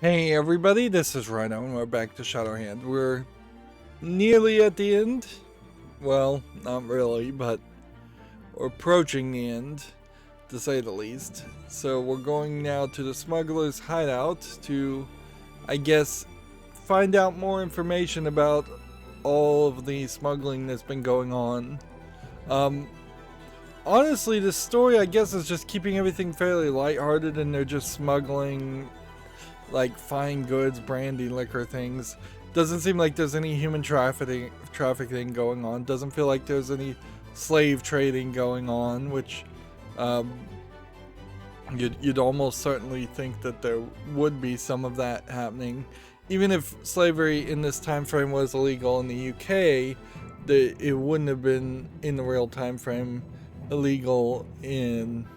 Hey everybody, this is Rydo and we're back to Shadowhand. We're nearly at the end. Well, not really, but we're approaching the end, to say the least. So we're going now to the smuggler's hideout to, I guess, find out more information about all of the smuggling that's been going on. Honestly, this story, I guess, is just keeping everything fairly lighthearted, and they're just smuggling like fine goods, brandy, liquor things. Doesn't seem like there's any human trafficking going on. Doesn't feel like there's any slave trading going on, which you'd almost certainly think that there would be some of that happening. Even if slavery in this time frame was illegal in the UK, it wouldn't have been in the real time frame illegal in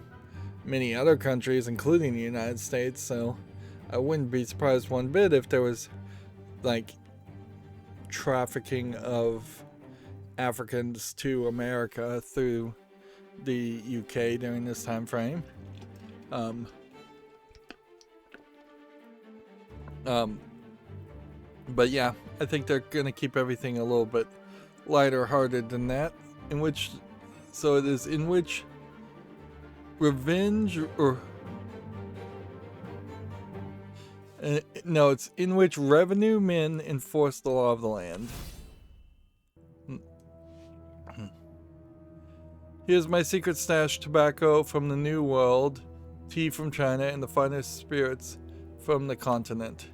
many other countries, including the United States. So I wouldn't be surprised one bit if there was like trafficking of Africans to America through the UK during this time frame. But yeah, I think they're gonna keep everything a little bit lighter hearted than that. So it is in which revenge or no, it's in which revenue men enforce the law of the land. Here's my secret stash: tobacco from the New World, tea from China, and the finest spirits from the continent.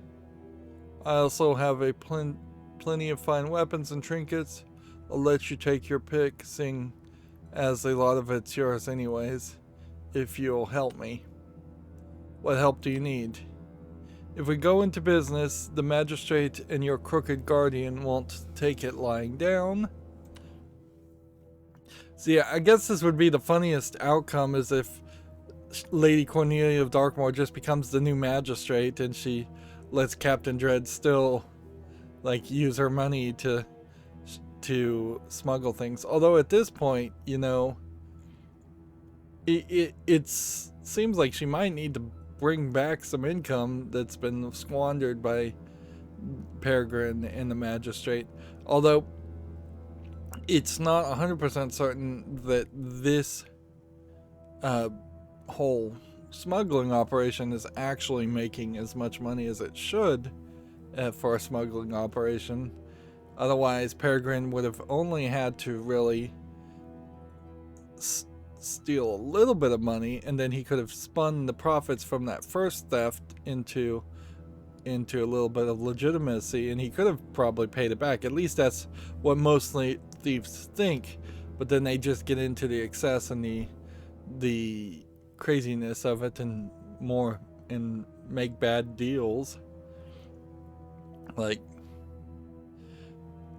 I also have plenty of fine weapons and trinkets. I'll let you take your pick, seeing as a lot of it's yours anyways, if you'll help me. What help do you need? If we go into business, the magistrate and your crooked guardian won't take it lying down. So yeah, I guess this would be the funniest outcome, is if Lady Cornelia of Darkmoor just becomes the new magistrate and she lets Captain Dread still like use her money to smuggle things. Although at this point, you know, it seems like she might need to bring back some income that's been squandered by Peregrine and the magistrate. Although it's not 100% certain that this whole smuggling operation is actually making as much money as it should for a smuggling operation. Otherwise, Peregrine would have only had to really steal a little bit of money, and then he could have spun the profits from that first theft into a little bit of legitimacy, and he could have probably paid it back. At least that's what most thieves think. But then they just get into the excess and the craziness of it and make bad deals. Like,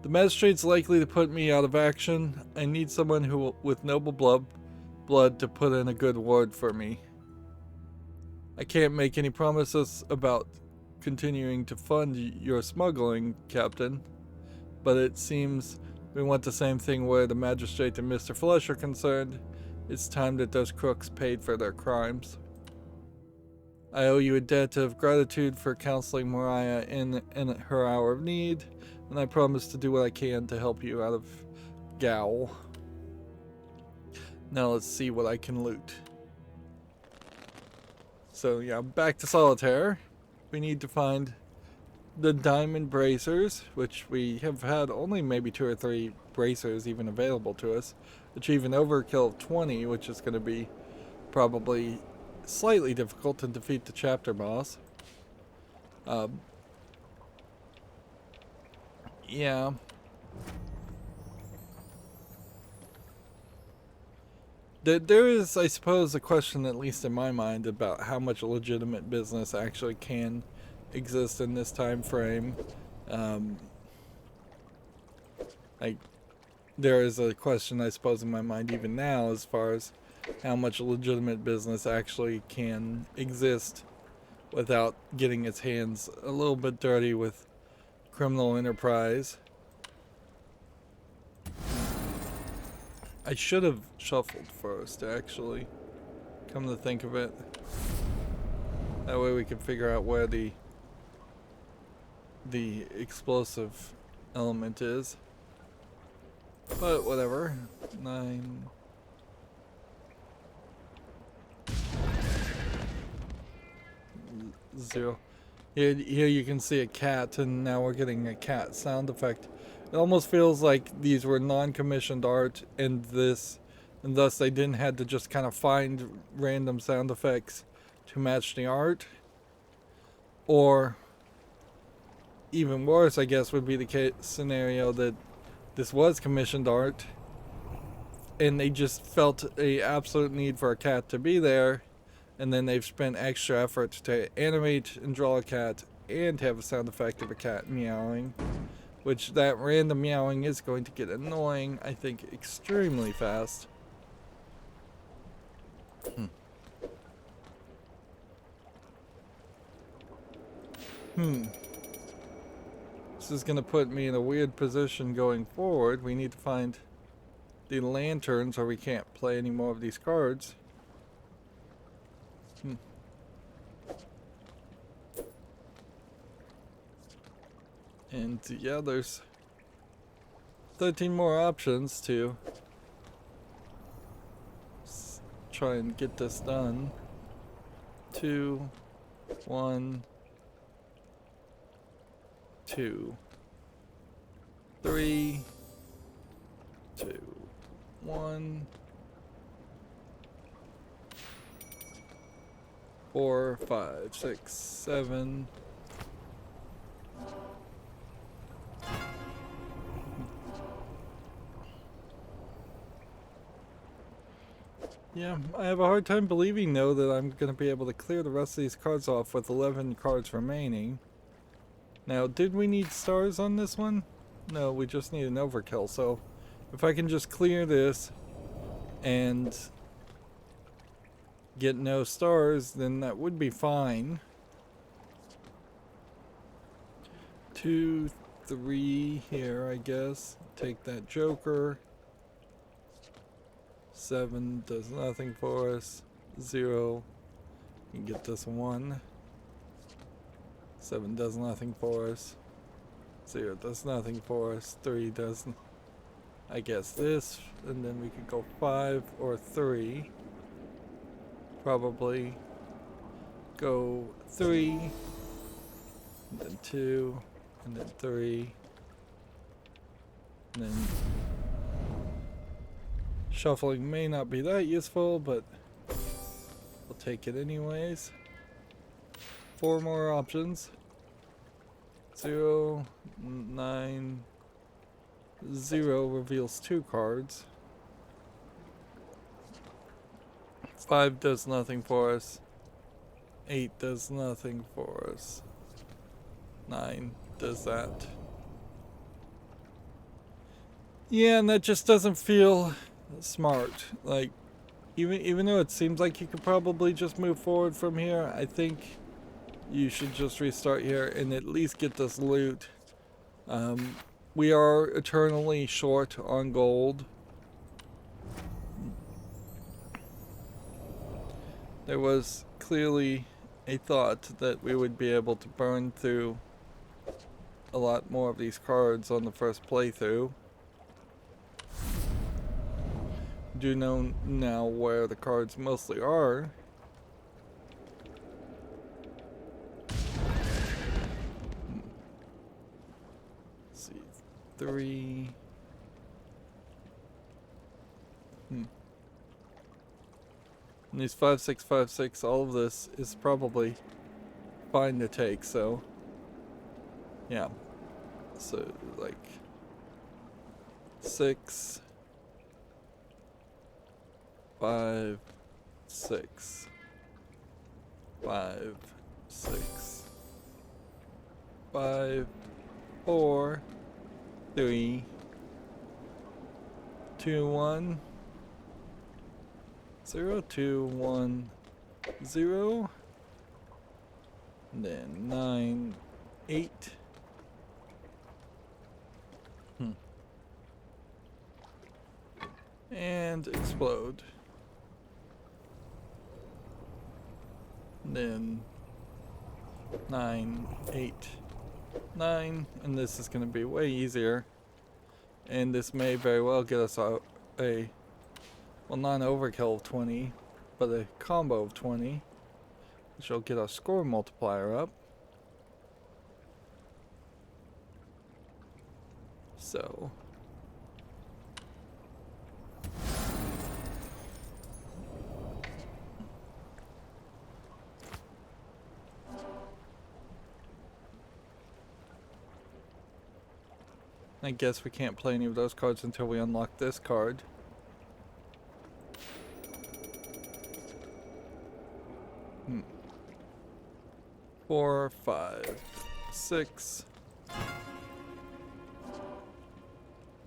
the magistrate's likely to put me out of action. I need someone with noble blood to put in a good word for me. I can't make any promises about continuing to fund your smuggling, Captain, but it seems we want the same thing where the magistrate and Mr. Flesh are concerned. It's time that those crooks paid for their crimes. I owe you a debt of gratitude for counseling Mariah in her hour of need, and I promise to do what I can to help you out of gaol. Now let's see what I can loot. So yeah, back to solitaire. We need to find the diamond bracers, which we have had only maybe 2 or 3 bracers even available to us. Achieve an overkill of 20, which is going to be probably slightly difficult to defeat the chapter boss. Yeah. There is, I suppose, a question, at least in my mind, about how much legitimate business actually can exist in this time frame. There is a question, I suppose, in my mind even now, as far as how much legitimate business actually can exist without getting its hands a little bit dirty with criminal enterprise. I should have shuffled first, actually, come to think of it. That way we can figure out where the the explosive element is. But whatever. 9. Zero. Here you can see a cat, and now we're getting a cat sound effect. It almost feels like these were non-commissioned art, and thus they didn't have to just kind of find random sound effects to match the art. Or even worse, I guess, would be the scenario that this was commissioned art, and they just felt a absolute need for a cat to be there, and then they've spent extra effort to animate and draw a cat and have a sound effect of a cat meowing, which that random meowing is going to get annoying, I think, extremely fast. This is going to put me in a weird position going forward. We need to find the lanterns or we can't play any more of these cards. And yeah, there's 13 more options to try and get this done. 2, 1, 2, 3, 2, 1, 4, 5, 6, 7. Yeah, I have a hard time believing though that I'm going to be able to clear the rest of these cards off with 11 cards remaining. Now, did we need stars on this one? No, we just need an overkill. So, if I can just clear this and get no stars, then that would be fine. 2, 3 here, I guess. Take that joker. 7 does nothing for us. 0. You can get this 1. 7 does nothing for us. 0 does nothing for us. 3 does, I guess, this. And then we could go 5 or 3. Probably go 3. And then 2. And then 3. And then shuffling may not be that useful, but we'll take it anyways. 4 more options. 0, 9, 0 reveals 2 cards. 5 does nothing for us. 8 does nothing for us. 9 does that. Yeah, and that just doesn't feel smart. Like, even though it seems like you could probably just move forward from here, I think you should just restart here and at least get this loot. We are eternally short on gold. There was clearly a thought that we would be able to burn through a lot more of these cards on the first playthrough. Do know now where the cards mostly are. Let's see, 3. And these 5, 6, 5, 6, all of this is probably fine to take, so yeah. So like 6, 5, 6, 5, 6, 5, 4, 3, 2, 1, 0, 2, 1, 0, and then 9, 8. And explode. And then 9, 8, 9, and this is going to be way easier. And this may very well get us a well, not an overkill of 20, but a combo of 20, which will get our score multiplier up. So I guess we can't play any of those cards until we unlock this card. Hmm. 4, 5, 6.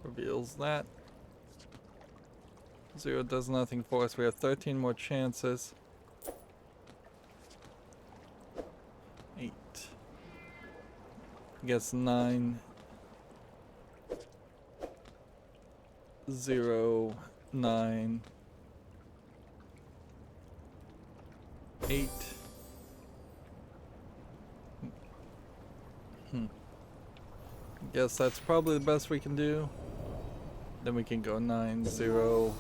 Reveals that. 0 does nothing for us. We have 13 more chances. 8. I guess 9. 0, 9, 8. Guess that's probably the best we can do. Then we can go 9, 0,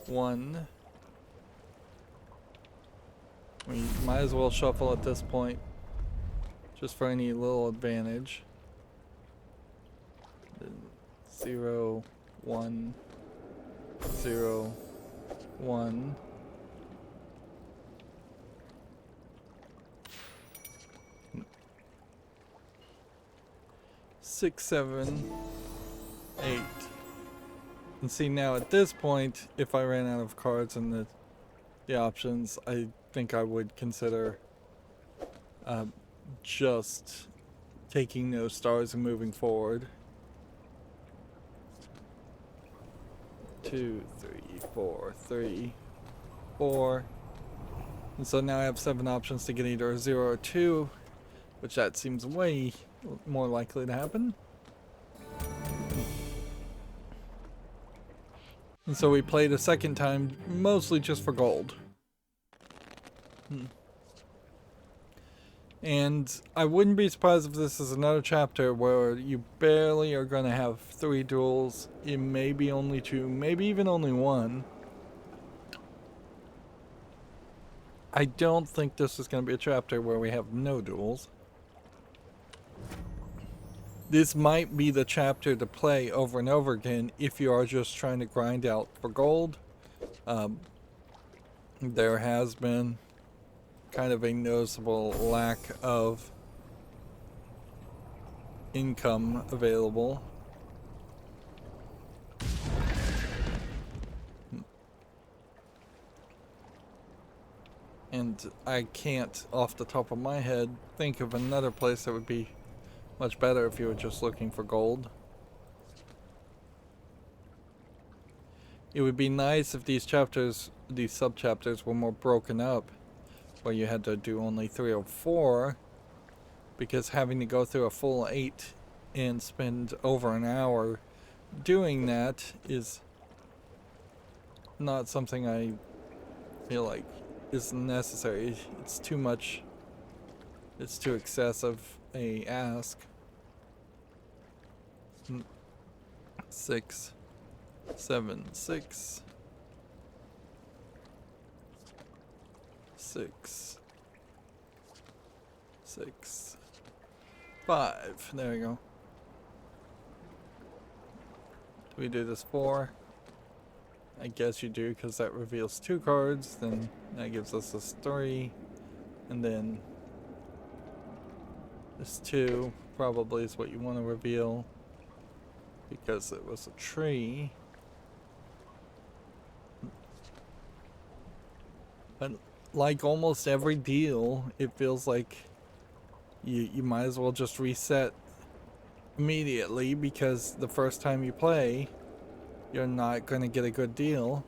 1. We might as well shuffle at this point, just for any little advantage. Then 0, 1, 0, 1. Six, 7, 8. And see, now at this point, if I ran out of cards and the options, I think I would consider just taking no stars and moving forward. 2, 3, 4, 3, 4. And so now I have 7 options to get either a 0 or 2, which that seems way more likely to happen. And so we played a second time, mostly just for gold. And I wouldn't be surprised if this is another chapter where you barely are going to have 3 duels. It may be only 2, maybe even only 1. I don't think this is going to be a chapter where we have no duels. This might be the chapter to play over and over again if you are just trying to grind out for gold. There has been kind of a noticeable lack of income available. And I can't, off the top of my head, think of another place that would be much better if you were just looking for gold. It would be nice if these chapters, these sub-chapters, were more broken up, where you had to do only 3 or 4, because having to go through a full 8 and spend over an hour doing that is not something I feel like is necessary. It's too much, it's too excessive a ask. 6, 7, 6, 6, 6, 5. There we go. Do we do this 4? I guess you do, because that reveals 2 cards. Then that gives us this 3, and then this 2 probably is what you want to reveal, because it was a tree. But like almost every deal, it feels like you might as well just reset immediately, because the first time you play, you're not going to get a good deal.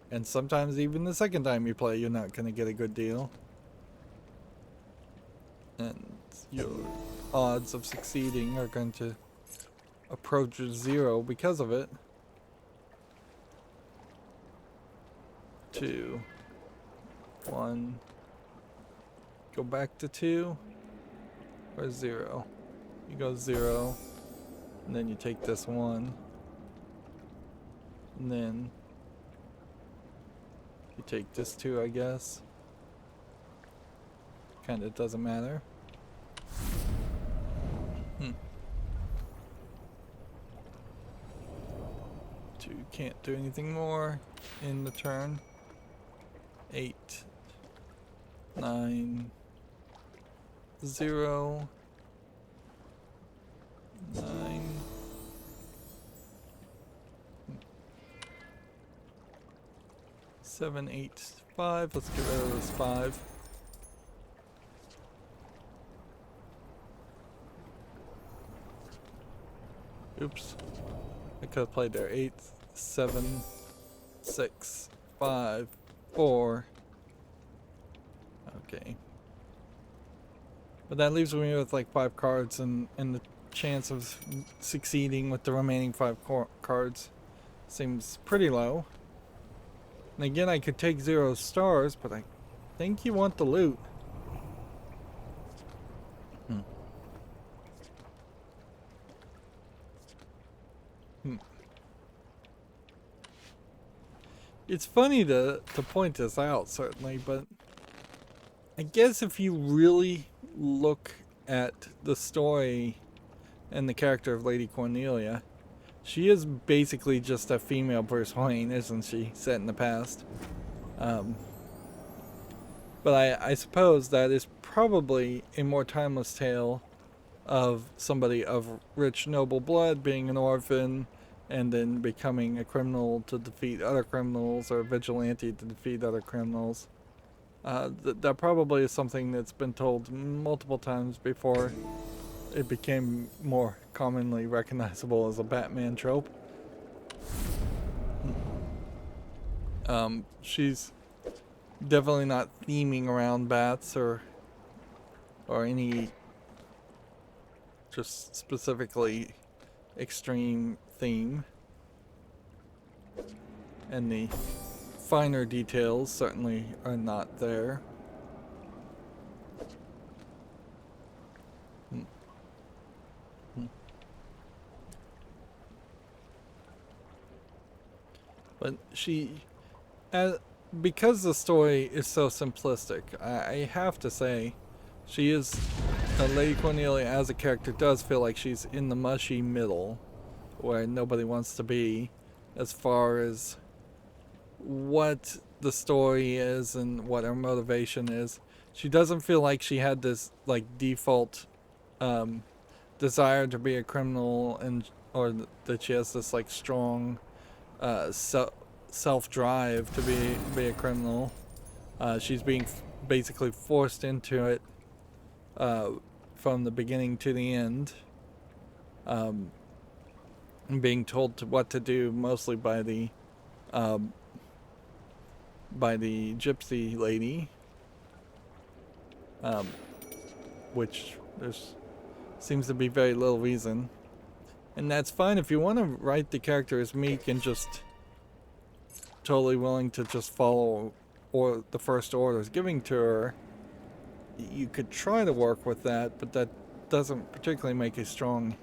And sometimes even the second time you play, you're not going to get a good deal. And your odds of succeeding are going to approach 0 because of it. 2, 1, go back to 2, Or 0. You go 0, and then you take this 1, and then you take this 2, I guess. Kinda doesn't matter. 2 can't do anything more in the turn. 8, 9, 0, 9. Seven, 8, 5. Let's get rid of this 5. Oops. I could have played there. 8, 7, 6, 5, 4. Okay. But that leaves me with like 5 cards, and the chance of succeeding with the remaining 5 cards seems pretty low. And again, I could take 0 stars, but I think you want the loot. It's funny to point this out, certainly, but I guess if you really look at the story and the character of Lady Cornelia, she is basically just a female Bruce Wayne, isn't she, set in the past? But I suppose that is probably a more timeless tale of somebody of rich noble blood being an orphan and then becoming a criminal to defeat other criminals, or a vigilante to defeat other criminals. That probably is something that's been told multiple times before it became more commonly recognizable as a Batman trope. She's definitely not theming around bats or any just specifically extreme theme. And the finer details certainly are not there. But because the story is so simplistic, I have to say, Lady Cornelia as a character does feel like she's in the mushy middle, where nobody wants to be, as far as what the story is and what her motivation is. She doesn't feel like she had this like default desire to be a criminal, or that she has this like strong self-drive to be a criminal. She's being basically forced into it from the beginning to the end, and being told what to do, mostly by the gypsy lady, which there seems to be very little reason. And that's fine if you want to write the character as meek and just totally willing to just follow the first orders giving to her. You could try to work with that, but that doesn't particularly make a strong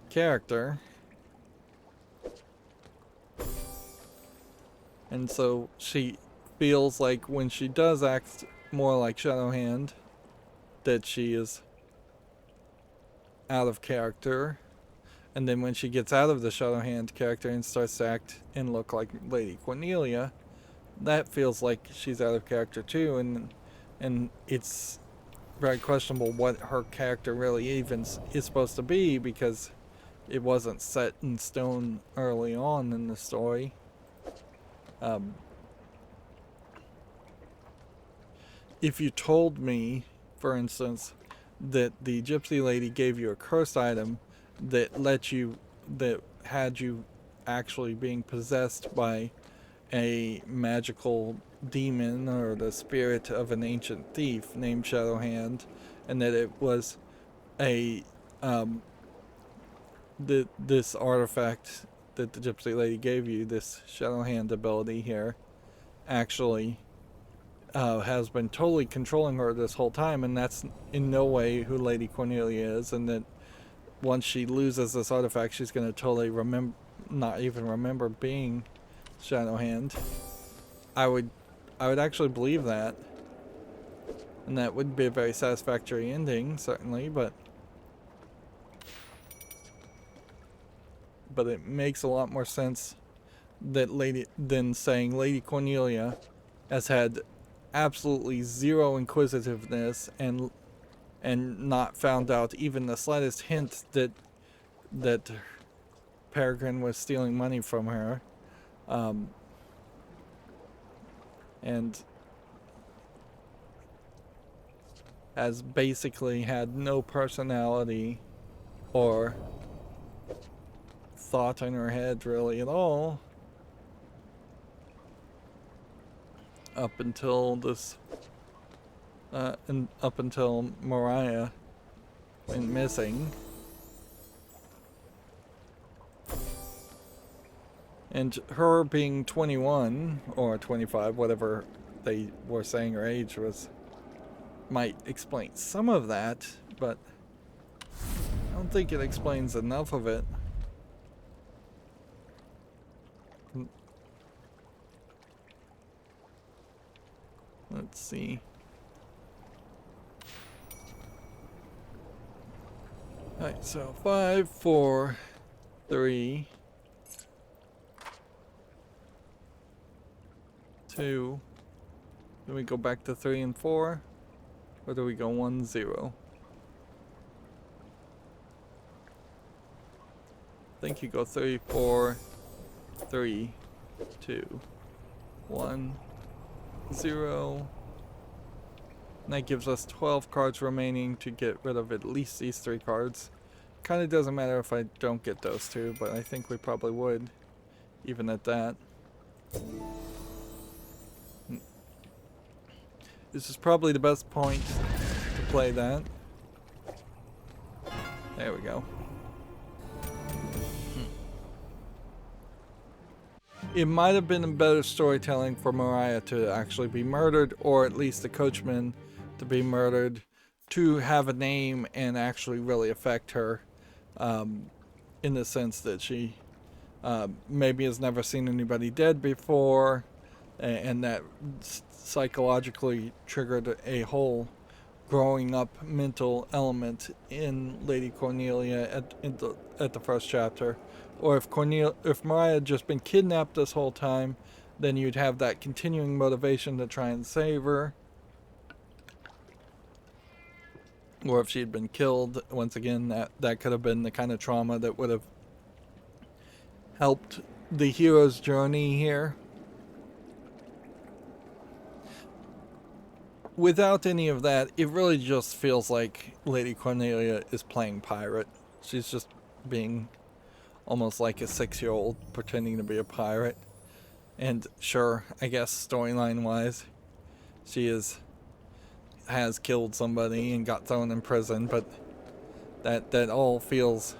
character. And so she feels like when she does act more like Shadowhand, that she is out of character. And then when she gets out of the Shadowhand character and starts to act and look like Lady Cornelia, that feels like she's out of character too. And it's very questionable what her character really even is supposed to be, because it wasn't set in stone early on in the story. If you told me, for instance, that the gypsy lady gave you a cursed item that had you actually being possessed by a magical demon or the spirit of an ancient thief named Shadowhand, and that it was this artifact that the gypsy lady gave you, this Shadowhand ability here, actually has been totally controlling her this whole time, and that's in no way who Lady Cornelia is, and that once she loses this artifact, she's going to totally not even remember being Shadowhand. I would actually believe that, and that would be a very satisfactory ending, certainly, but it makes a lot more sense than saying Lady Cornelia has had absolutely zero inquisitiveness and not found out even the slightest hint that Peregrine was stealing money from her, and has basically had no personality or thought in her head really at all up until this and up until Mariah went missing. And her being 21 or 25, whatever they were saying her age was, might explain some of that, but I don't think it explains enough of it. Let's see. Alright, so 5, 4, 3, 2. Do we go back to 3 and 4? Or do we go 1, 0? I think you go 3, 4, 3, 2, 1, 0. And that gives us 12 cards remaining to get rid of at least these 3 cards. Kind of doesn't matter if I don't get those 2, but I think we probably would, even at that. This is probably the best point to play that. There we go. It might have been a better storytelling for Mariah to actually be murdered, or at least the coachman to be murdered, to have a name and actually really affect her, in the sense that she maybe has never seen anybody dead before, and that psychologically triggered a whole growing up mental element in Lady Cornelia at the first chapter. Or if Mariah had just been kidnapped this whole time, then you'd have that continuing motivation to try and save her. Or if she had been killed, once again, that could have been the kind of trauma that would have helped the hero's journey here. Without any of that, it really just feels like Lady Cornelia is playing pirate. She's just being almost like a 6-year-old pretending to be a pirate. And sure, I guess storyline wise, she has killed somebody and got thrown in prison, but that all feels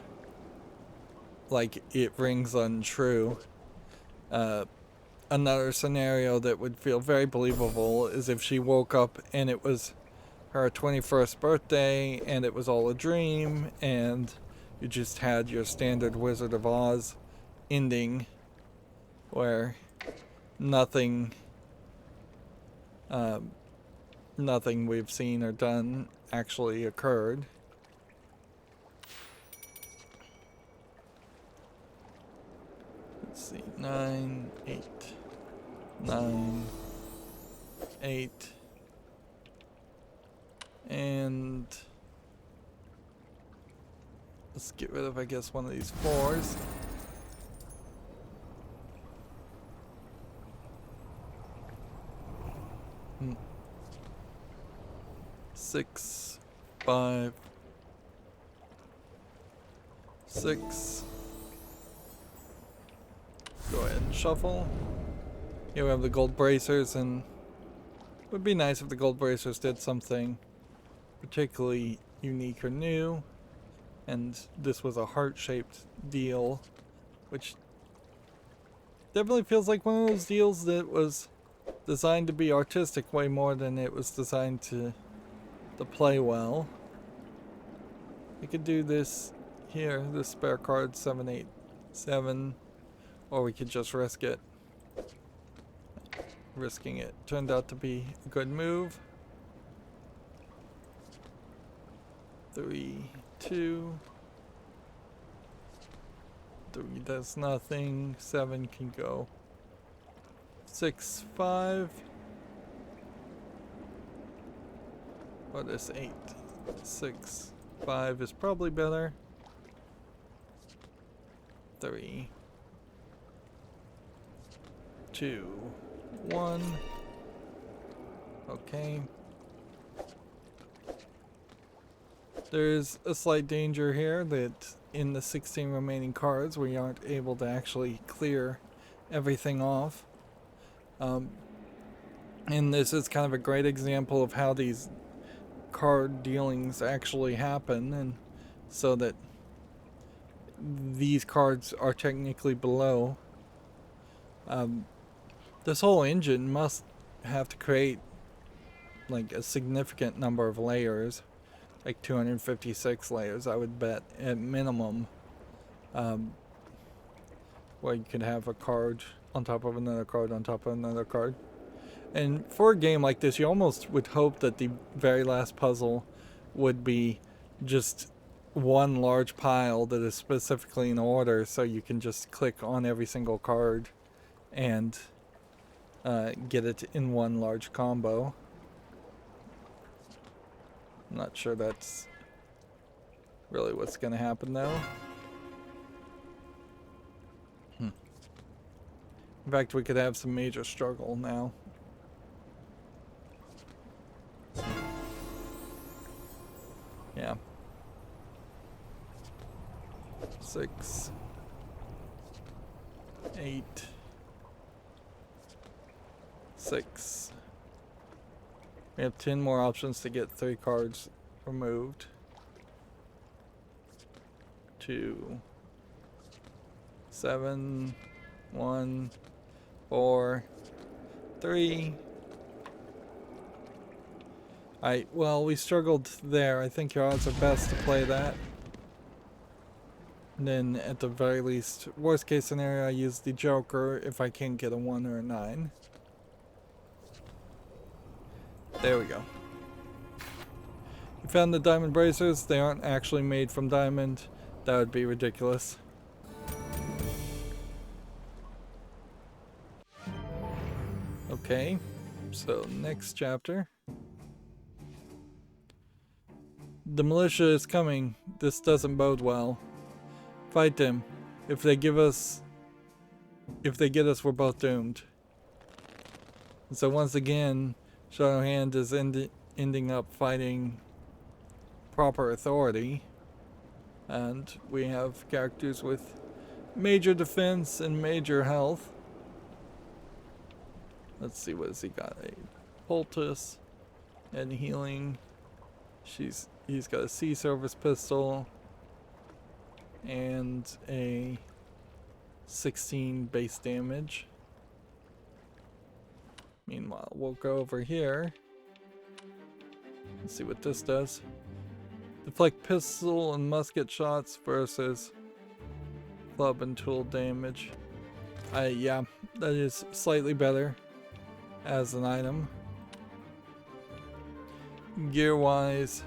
like it rings untrue. Another scenario that would feel very believable is if she woke up and it was her 21st birthday and it was all a dream, and you just had your standard Wizard of Oz ending where nothing we've seen or done actually occurred. Let's see, 9, 8, 9, 8, and let's get rid of, I guess, one of these 4s. Hmm. 6, 5, 6. Go ahead and shuffle. Here we have the gold bracers, and it would be nice if the gold bracers did something particularly unique or new. And this was a heart-shaped deal, which definitely feels like one of those deals that was designed to be artistic way more than it was designed to play well. We could do this here, this spare card 787, or we could just risk it. Risking it turned out to be a good move. 3, 2. 3 does nothing. 7 can go. 6, 5. Or this 8. 6, 5 is probably better. 3, 2, 1. Okay. There's a slight danger here that in the 16 remaining cards we aren't able to actually clear everything off. And this is kind of a great example of how these card dealings actually happen, and so that these cards are technically below. This whole engine must have to create like a significant number of layers, like 256 layers, I would bet, at minimum, where you could have a card on top of another card on top of another card. And for a game like this, you almost would hope that the very last puzzle would be just one large pile that is specifically in order, so you can just click on every single card and get it in one large combo. I'm not sure that's really what's going to happen though. In fact, we could have some major struggle now. Yeah. 6, 8, 6. We have 10 more options to get 3 cards removed. 2, 7, 1, 4, 3. Alright, well, we struggled there. I think your odds are best to play that. And then, at the very least, worst case scenario, I use the Joker if I can't get a 1 or a 9. There we go. You found the diamond bracers. They aren't actually made from diamond. That would be ridiculous. Okay, so next chapter. The militia is coming. This doesn't bode well. Fight them. If they get us, we're both doomed. And so once again, Shadowhand is ending up fighting proper authority. And we have characters with major defense and major health. Let's see, what has he got? A poultice and healing. He's got a sea service pistol and a 16 base damage. Meanwhile, we'll go over here and see what this does. Deflect pistol and musket shots versus club and tool damage. Yeah, that is slightly better as an item. Gear wise,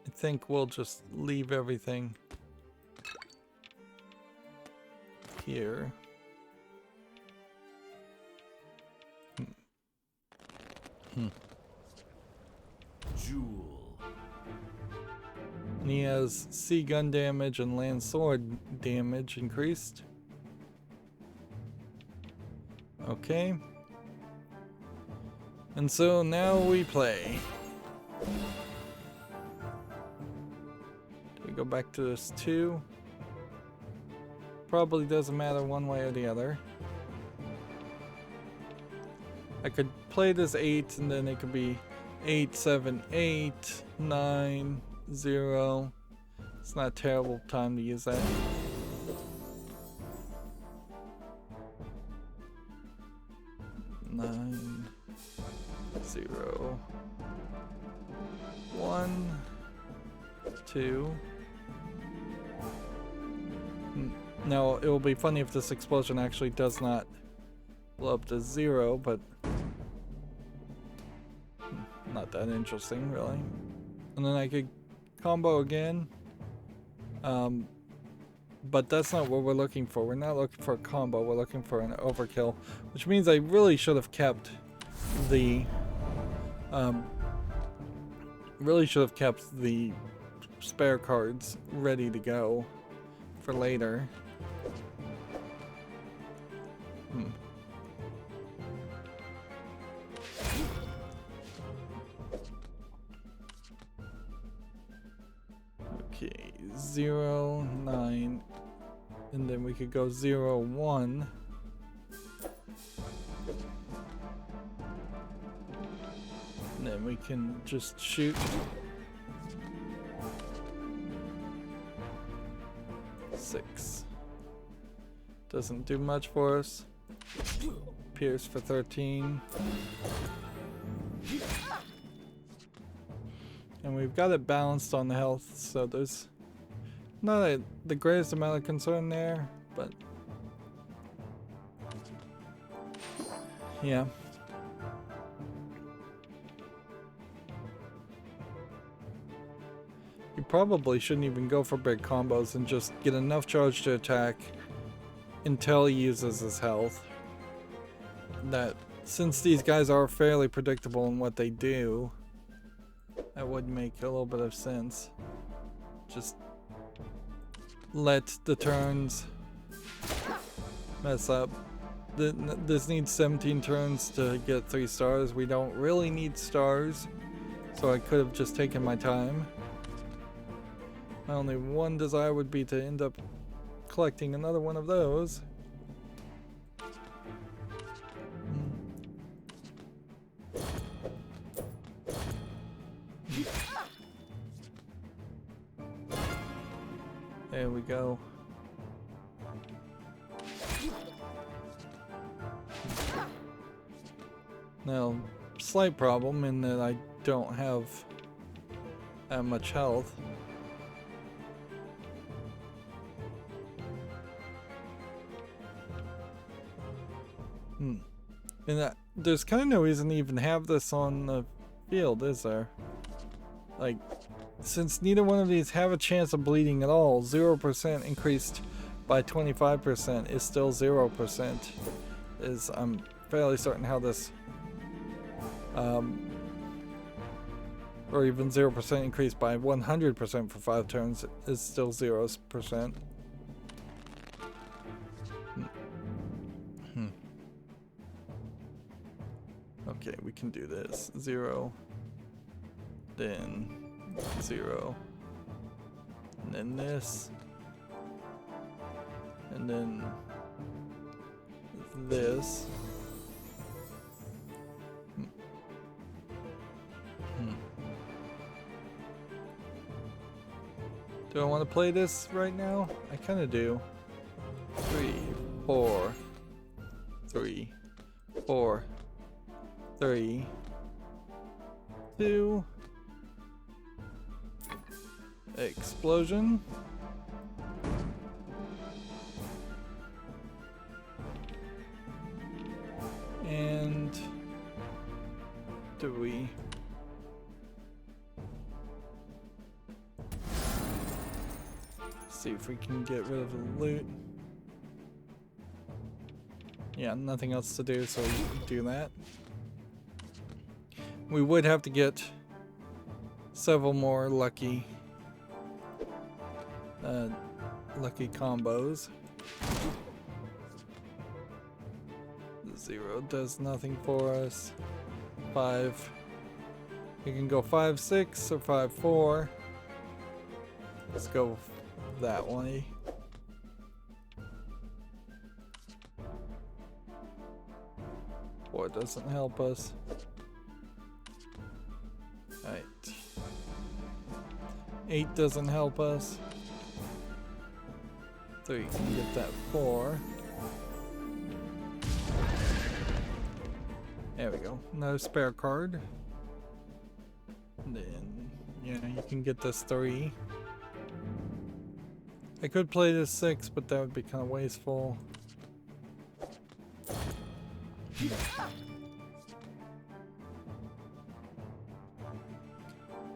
I think we'll just leave everything here. Duel. And he has sea gun damage and land sword damage increased. Okay. And so now we play. Do we go back to this 2? Probably doesn't matter one way or the other. I could play this 8 and then it could be 8, 7, 8, 9, 0. It's not a terrible time to use that. 0, 1, 2. Now, it will be funny if this explosion actually does not blow up to 0, but not that interesting, really. And then I could combo again. But that's not what we're looking for. We're not looking for a combo. We're looking for an overkill, which means I really should have kept the spare cards ready to go for later. Okay, 0, 9, and then we could go 0, 1. And then we can just shoot. 6. Doesn't do much for us. Pierce for 13. And we've got it balanced on the health, so there's not the greatest amount of concern there, but yeah. You probably shouldn't even go for big combos and just get enough charge to attack until he uses his health. That, since these guys are fairly predictable in what they do, that would make a little bit of sense. Just let the turns mess up. This needs 17 turns to get 3 stars. We don't really need stars, so I could have just taken my time. My only one desire would be to end up collecting another one of those. There we go. Now, slight problem in that I don't have that much health. And that, there's kind of no reason to even have this on the field, is there? Like, since neither one of these have a chance of bleeding at all, 0% increased by 25% is still 0%. I'm fairly certain how this, or even 0% increased by 100% for 5 turns is still 0%. Okay, we can do this. 0, then 0, and then this, and then this. Do I want to play this right now? I kind of do. 3, 4, 3, 4, 3, 2, explosion. And do we see if we can get rid of the loot? Yeah, nothing else to do, so we do that. We would have to get several more lucky combos. 0 does nothing for us. 5. We can go 5, 6 or 5, 4. Let's go that way. Four doesn't help us. Right. 8 doesn't help us. 3 can get that 4. There we go. No spare card. And then, yeah, you can get this 3. I could play this 6, but that would be kind of wasteful.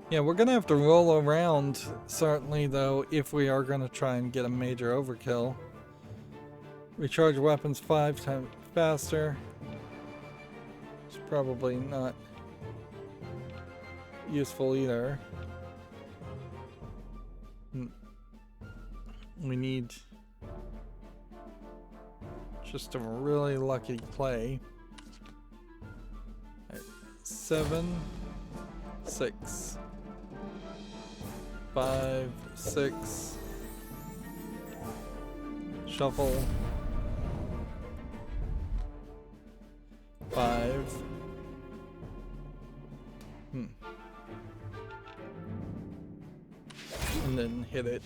Yeah, we're gonna have to roll around, certainly, though, if we are gonna try and get a major overkill. Recharge weapons 5 times faster. It's probably not useful either. We need just a really lucky play. 7, 6, 5, 6. Shuffle. 5. And then hit it.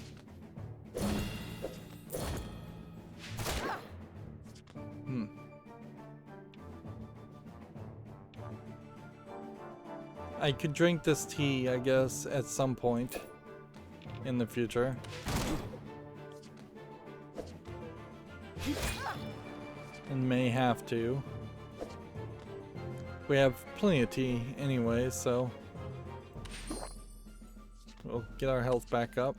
I could drink this tea, I guess, at some point in the future. And may have to. We have plenty of tea anyway, so we'll get our health back up.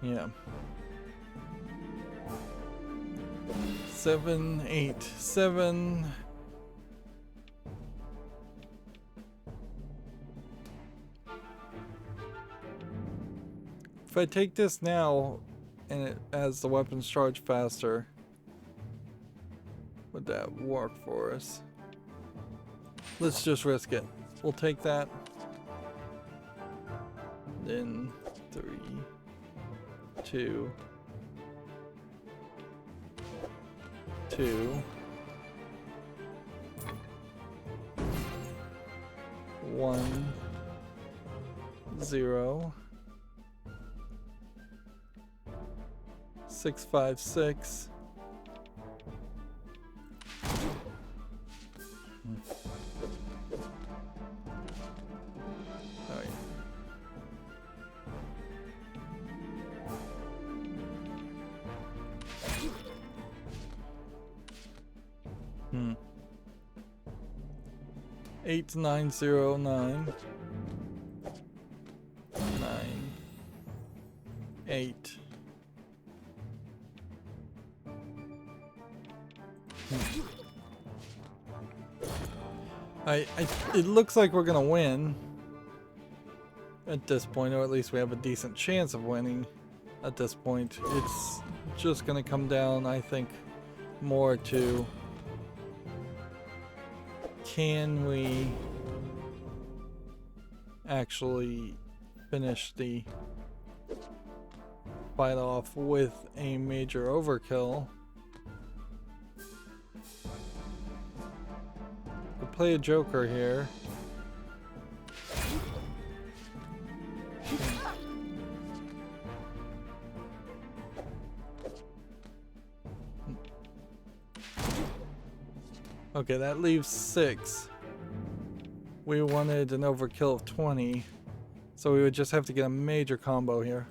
Yeah. 7, 8, 7. If I take this now and it as the weapons charge faster, would that work for us? Let's just risk it. We'll take that. Then 3, 2, 2, 1, 0, 6, 5, 6. Alright. Hmm. 8909 9 8. It looks like we're gonna win at this point, or at least we have a decent chance of winning at this point. It's just gonna come down, I think, more to can we actually finish the fight off with a major overkill. We'll play a joker here. Okay, that leaves 6. We wanted an overkill of 20, so we would just have to get a major combo here.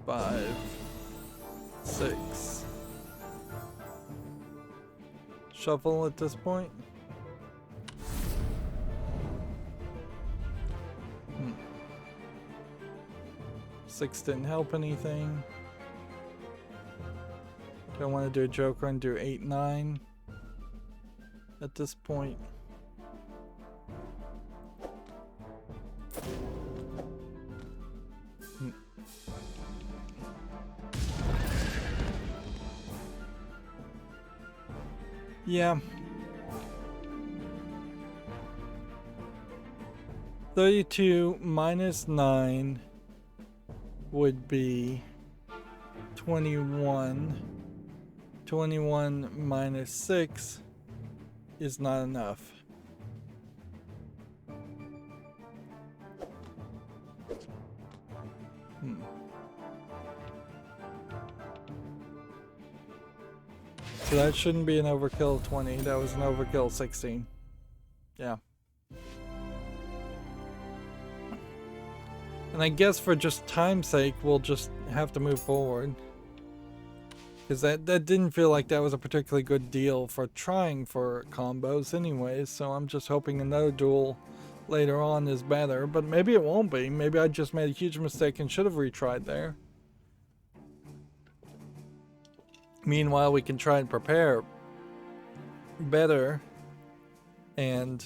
5, 6. Shuffle at this point. 6 didn't help anything. Do I want to do a joker and do 8, 9 at this point? Yeah. 32 minus 9 would be 21. 21 minus 6 is not enough. So that shouldn't be an overkill of 20. That was an overkill of 16. Yeah. And I guess for just time's sake, we'll just have to move forward. Because that didn't feel like that was a particularly good deal for trying for combos anyways. So I'm just hoping another duel later on is better. But maybe it won't be. Maybe I just made a huge mistake and should have retried there. Meanwhile, we can try and prepare better and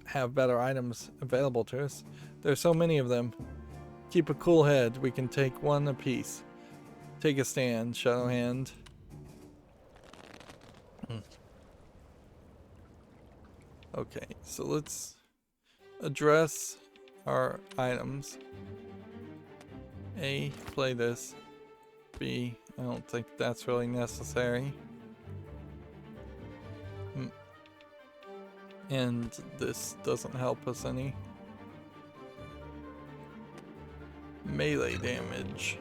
have better items available to us. There's so many of them. Keep a cool head. We can take one apiece. Take a stand, Shadowhand. Okay, so let's address our items. A, play this. B, I don't think that's really necessary. And this doesn't help us any. Melee damage.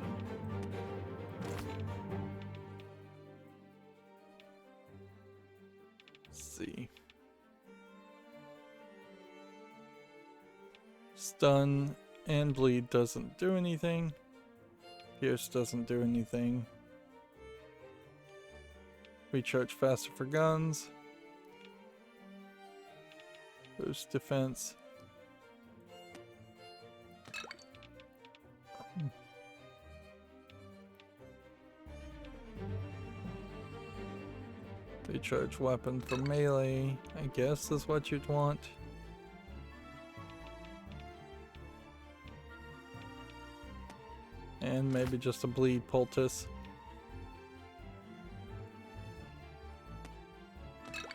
Let's see. Stun and bleed doesn't do anything. Pierce doesn't do anything. Recharge faster for guns. Boost defense. Recharge weapon for melee, I guess is what you'd want. And maybe just a bleed poultice.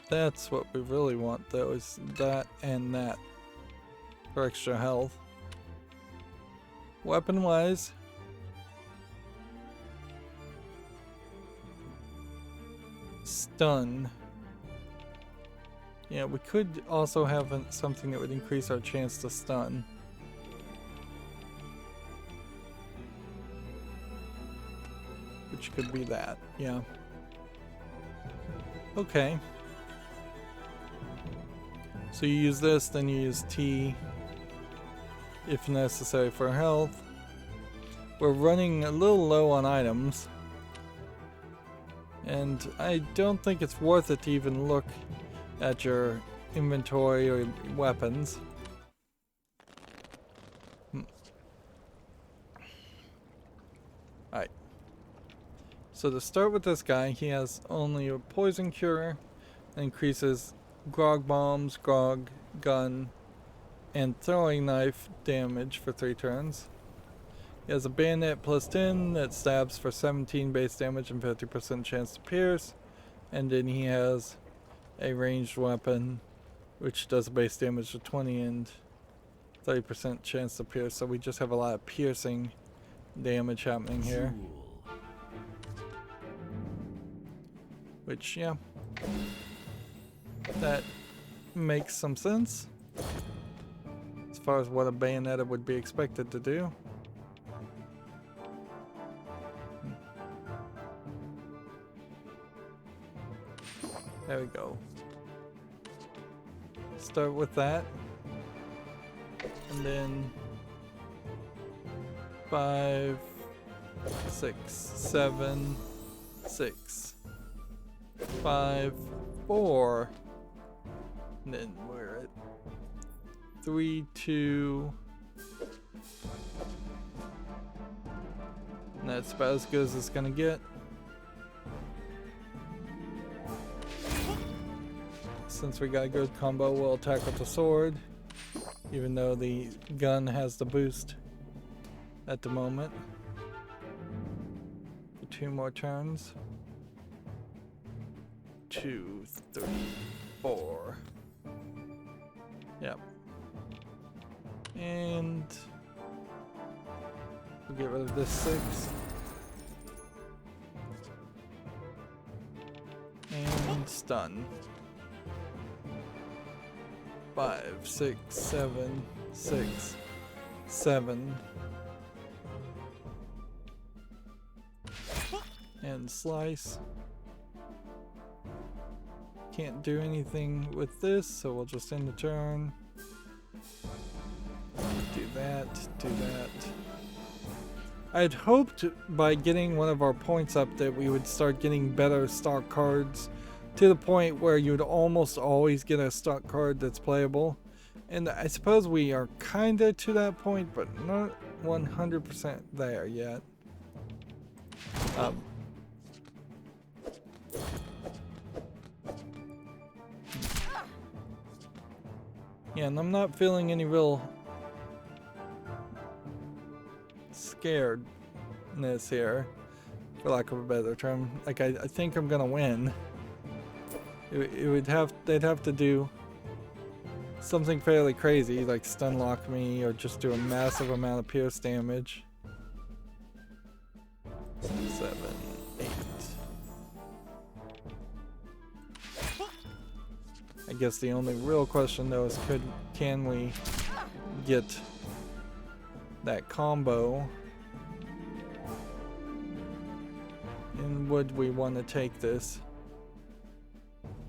That's what we really want though, is that and that for extra health. Weapon wise, stun. Yeah, we could also have something that would increase our chance to stun. Which could be that, yeah. Okay. So you use this, then you use T if necessary for health. We're running a little low on items. And I don't think it's worth it to even look at your inventory or weapons. Alright. So to start with this guy, he has only a poison cure, increases grog bombs, grog, gun, and throwing knife damage for 3 turns. He has a bayonet plus 10 that stabs for 17 base damage and 50% chance to pierce. And then he has a ranged weapon which does base damage of 20 and 30% chance to pierce. So we just have a lot of piercing damage happening here. Which, yeah, that makes some sense as far as what a bayonetta would be expected to do. There we go. Start with that. And then 5, 6, 7, 6, 5, 4. And then we're at 3, 2. And that's about as good as it's gonna get. Since we got a good combo, we'll attack with the sword, even though the gun has the boost at the moment. For 2 more turns. 2, 3, 4. Yep. And we'll get rid of this 6. And stun. 5, 6, 7, 6, 7. And slice. Can't do anything with this, so we'll just end the turn. Do that, do that. I'd hoped by getting one of our points up that we would start getting better stock cards to the point where you'd almost always get a stock card that's playable. And I suppose we are kinda to that point, but not 100% there yet. Yeah, and I'm not feeling any real scaredness here, for lack of a better term. Like I think I'm gonna win. They'd have to do something fairly crazy, like stun lock me or just do a massive amount of pierce damage. 7, 8. I guess the only real question though is can we get that combo? And would we want to take this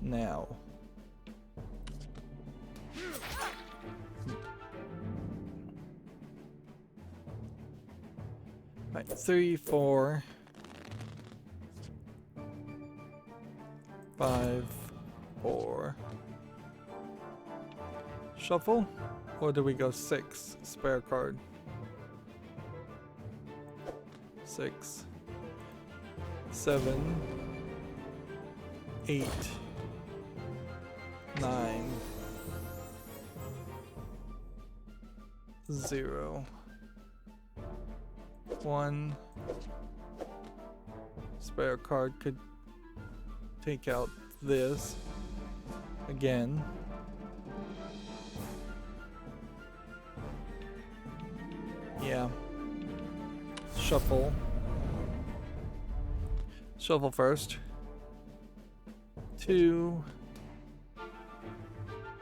now? Right, 3, 4, 5, 4. Shuffle? Or do we go 6? Spare card. 6, 7, 8, 9, 0, 1. Spare card could take out this again. Yeah. Shuffle. Shuffle first. 2,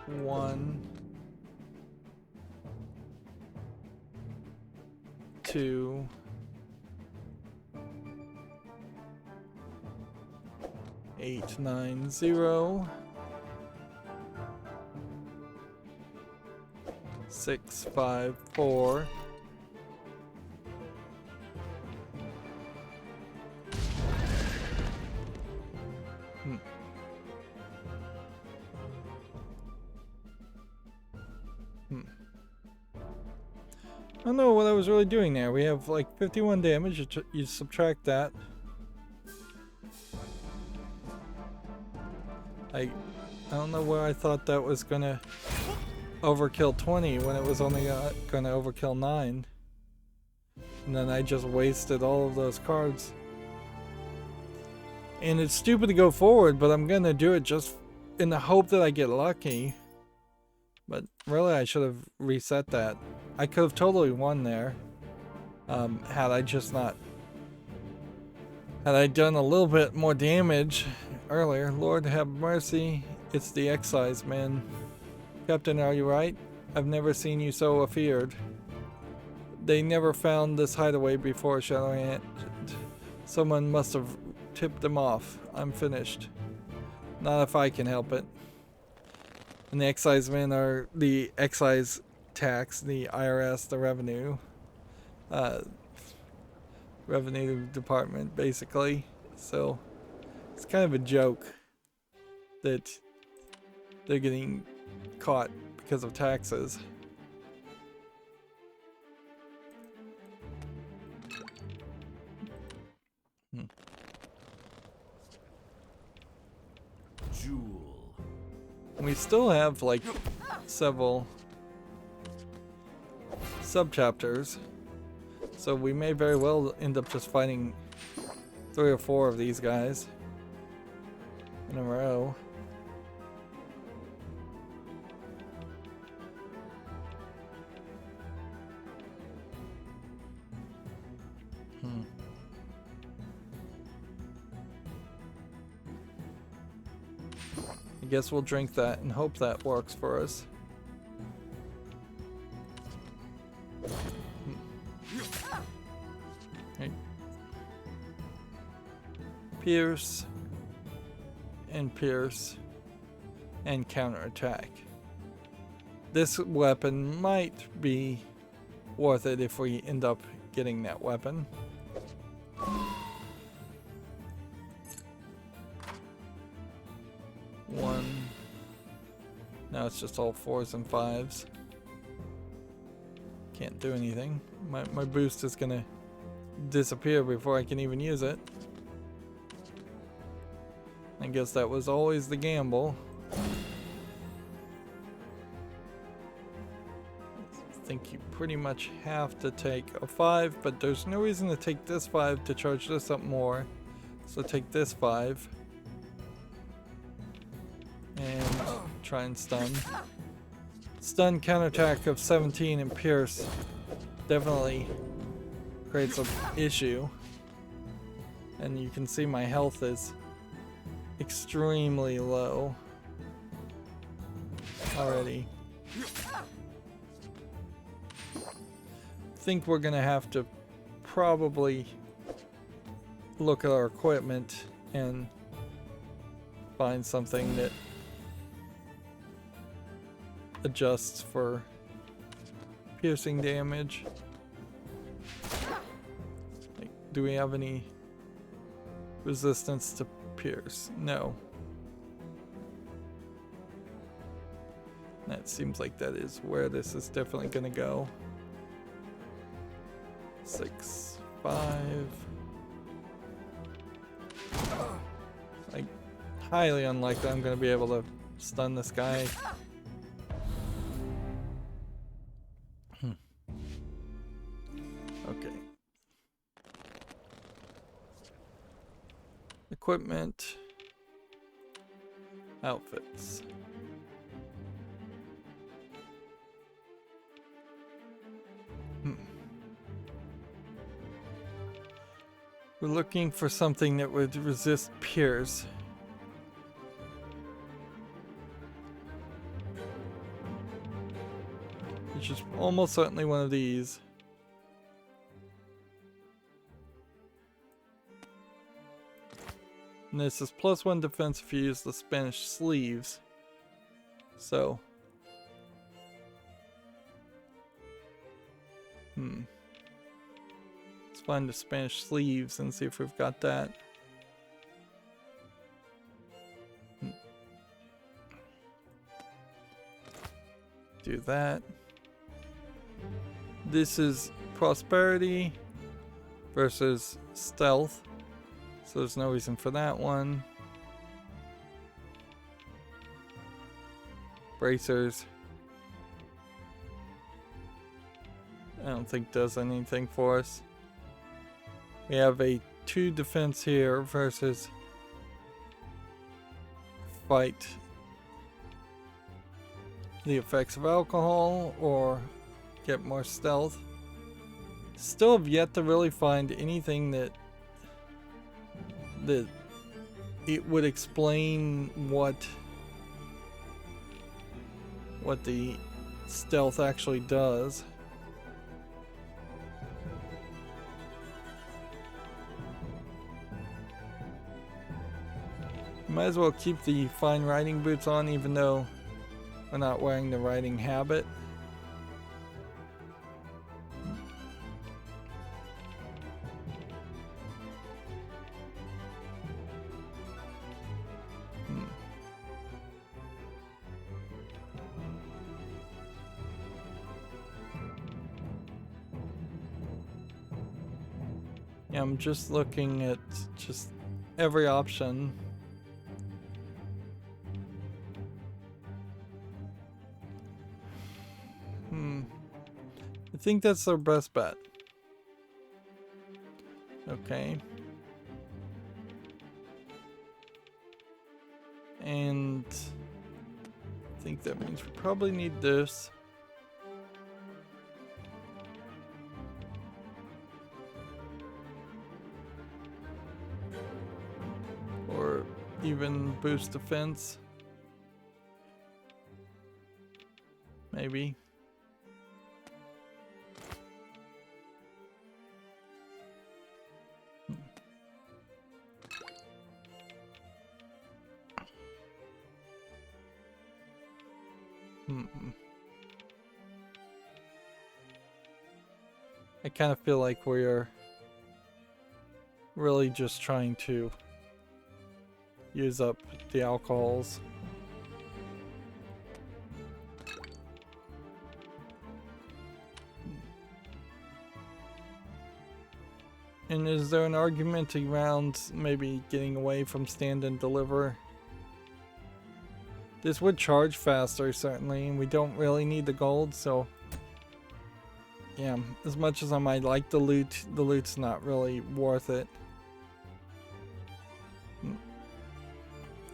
1, 2, 8, 9, 0, 6, 5, 4. I don't know what I was really doing there. We have like 51 damage. You subtract that. I don't know where I thought that was gonna overkill 20 when it was only gonna overkill 9. And then I just wasted all of those cards. And it's stupid to go forward, but I'm gonna do it just in the hope that I get lucky. But really, I should have reset that. I could have totally won there, had I just not... Had I done a little bit more damage earlier. Lord have mercy, it's the excise men. Captain, are you right? I've never seen you so afeared. They never found this hideaway before, Shadowhand. Someone must have tipped them off. I'm finished. Not if I can help it. And the excise men are the excise tax, the IRS, the revenue department, basically. So it's kind of a joke that they're getting caught because of taxes. Duel. We still have like several sub-chapters, so we may very well end up just fighting 3 or 4 of these guys in a row. I guess we'll drink that and hope that works for us. Pierce. And pierce. And counterattack. This weapon might be worth it if we end up getting that weapon. One. Now it's just all 4s and 5s. Can't do anything. My boost is gonna disappear before I can even use it. I guess that was always the gamble. I think you pretty much have to take a 5, but there's no reason to take this 5 to charge this up more. So take this 5. And try and stun. Stun counterattack of 17 and pierce definitely creates an issue. And you can see my health is extremely low already. Think we're gonna have to probably look at our equipment and find something that adjusts for piercing damage. Like, do we have any resistance to pierce? No. That seems like that is where this is definitely gonna go. 6, 5. Like, highly unlikely I'm gonna be able to stun this guy. Okay. Equipment. Outfits. We're looking for something that would resist pierce. Which is almost certainly one of these. And this is +1 defense if you use the Spanish sleeves. So. Let's find the Spanish sleeves and see if we've got that. Do that. This is prosperity versus stealth. So there's no reason for that one. Bracers. I don't think does anything for us. We have a 2 defense here versus fight the effects of alcohol or get more stealth. Still have yet to really find anything that it would explain what the stealth actually does. Might as well keep the fine riding boots on even though we're not wearing the riding habit. Yeah, I'm just looking at just every option. I think that's our best bet. Okay. And I think that means we probably need this. Or even boost defense. Maybe. I kind of feel like we're really just trying to use up the alcohols. And is there an argument around maybe getting away from stand and deliver? This would charge faster, certainly, and we don't really need the gold, so yeah, as much as I might like the loot's not really worth it.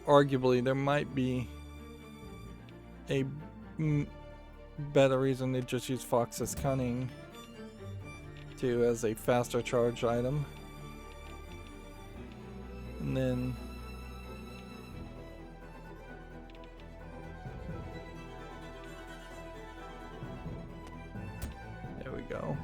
Arguably, there might be a better reason to just use Fox's Cunning too as a faster charge item. And then there we go.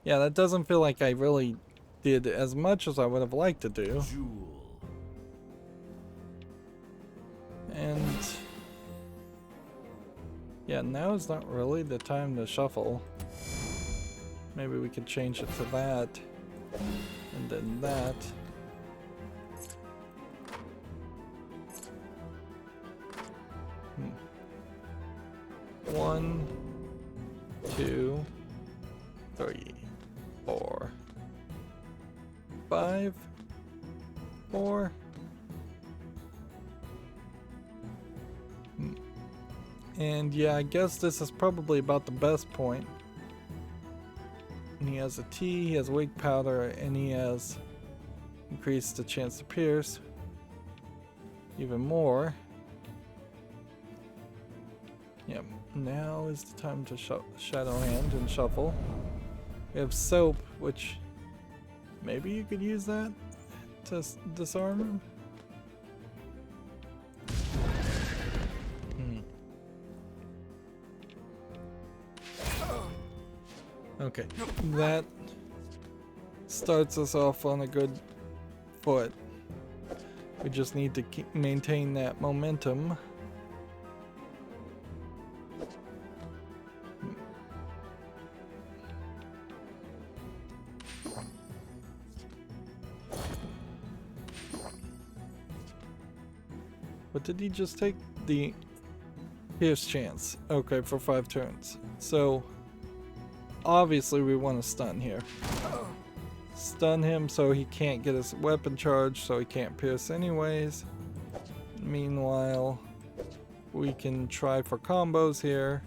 Yeah, that doesn't feel like I really did as much as I would have liked to do. Duel. And yeah, now is not really the time to shuffle. Maybe we could change it to that. And then that. One, two, 3, 4, 5, 4. And yeah, I guess this is probably about the best point. And he has a T, he has wig powder, and he has increased the chance to pierce even more. Yep, now is the time to Shadowhand and shuffle. We have soap, which maybe you could use that to disarm him. Okay, that starts us off on a good foot. We just need to maintain that momentum. But did he just take the pierce chance? Okay, for 5 turns. So obviously we want to stun here. Stun him so he can't get his weapon charge, so he can't pierce anyways. Meanwhile, we can try for combos here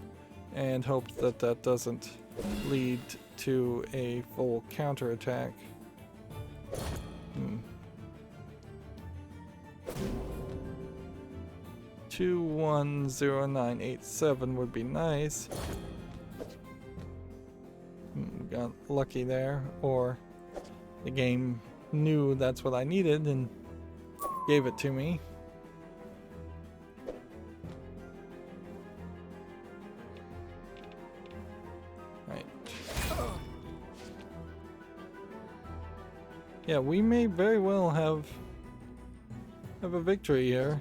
and hope that that doesn't lead to a full counterattack. 210987 would be nice. Got lucky there, or the game knew that's what I needed and gave it to me. Right. Yeah, we may very well have a victory here.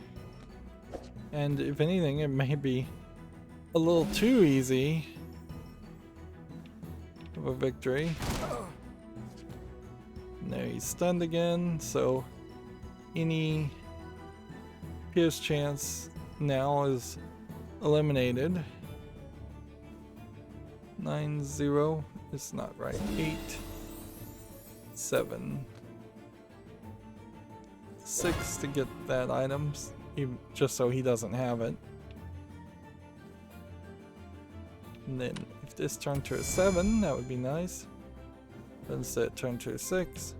And if anything, it may be a little too easy of a victory. And there, he's stunned again, so any pierce chance now is eliminated. 9-0 is not right. 8, 7, 6 to get that item, just so he doesn't have it. And then if this turned to a 7, that would be nice. But instead it turned to a 6,